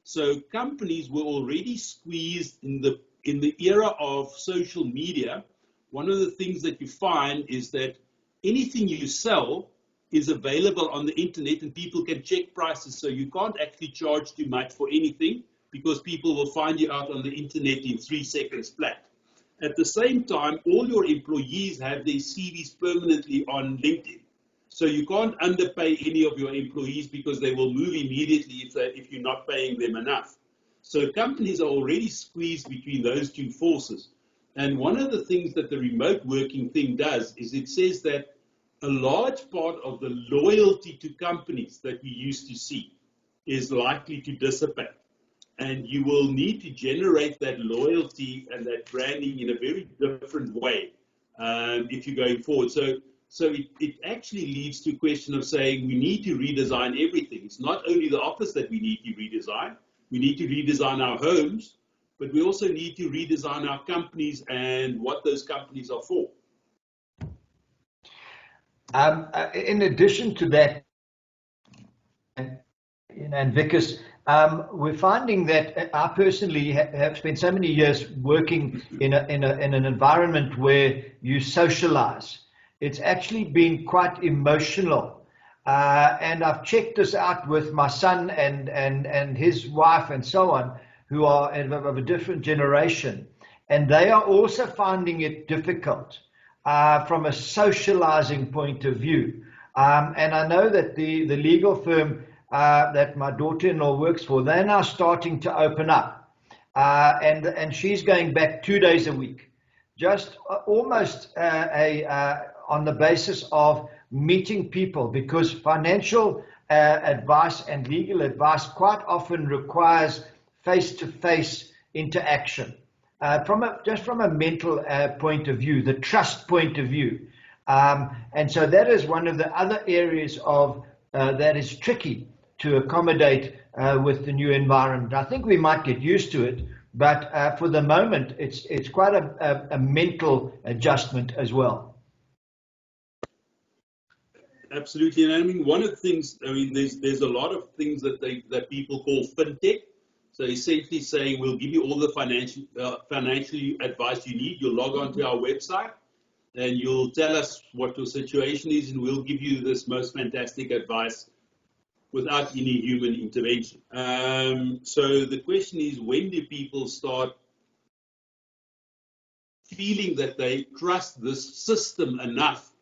So companies were already squeezed in the era of social media. One of the things that you find is that anything you sell is available on the internet, and people can check prices. So you can't actually charge too much for anything, because people will find you out on the internet in 3 seconds flat. At the same time, all your employees have their CVs permanently on LinkedIn. So you can't underpay any of your employees, because they will move immediately if you're not paying them enough. So companies are already squeezed between those two forces. And one of the things that the remote working thing does is it says that a large part of the loyalty to companies that we used to see is likely to dissipate. And you will need to generate that loyalty and that branding in a very different way if you're going forward. So it actually leads to a question of saying we need to redesign everything. It's not only the office that we need to redesign. We need to redesign our homes, but we also need to redesign our companies and what those companies are for. In addition to that, and Wikus, we're finding that I personally have spent so many years working in an environment where you socialize. It's actually been quite emotional. And I've checked this out with my son and his wife and so on, who are of a different generation. And they are also finding it difficult from a socializing point of view. And I know that the legal firm that my daughter-in-law works for, they're now starting to open up. And she's going back 2 days a week, just almost on the basis of meeting people, because financial advice and legal advice quite often requires face-to-face interaction. Just from a mental point of view, the trust point of view. And so that is one of the other areas of that is tricky to accommodate with the new environment. I think we might get used to it, but for the moment, it's quite a mental adjustment as well. Absolutely, and I mean one of the things. I mean, there's a lot of things that people call fintech. So essentially saying we'll give you all the financial advice you need. You'll log on to our website and you'll tell us what your situation is, and we'll give you this most fantastic advice without any human intervention. So the question is, when do people start feeling that they trust this system enough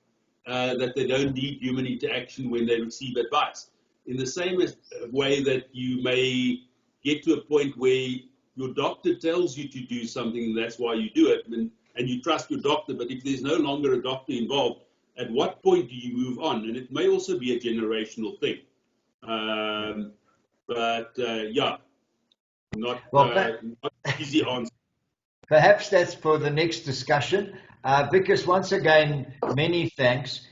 that they don't need human interaction when they receive advice? In the same way that you may get to a point where your doctor tells you to do something, and that's why you do it, and you trust your doctor, but if there's no longer a doctor involved, at what point do you move on? And it may also be a generational thing. Yeah, not easy answer. Perhaps that's for the next discussion. Wikus, once again, many thanks.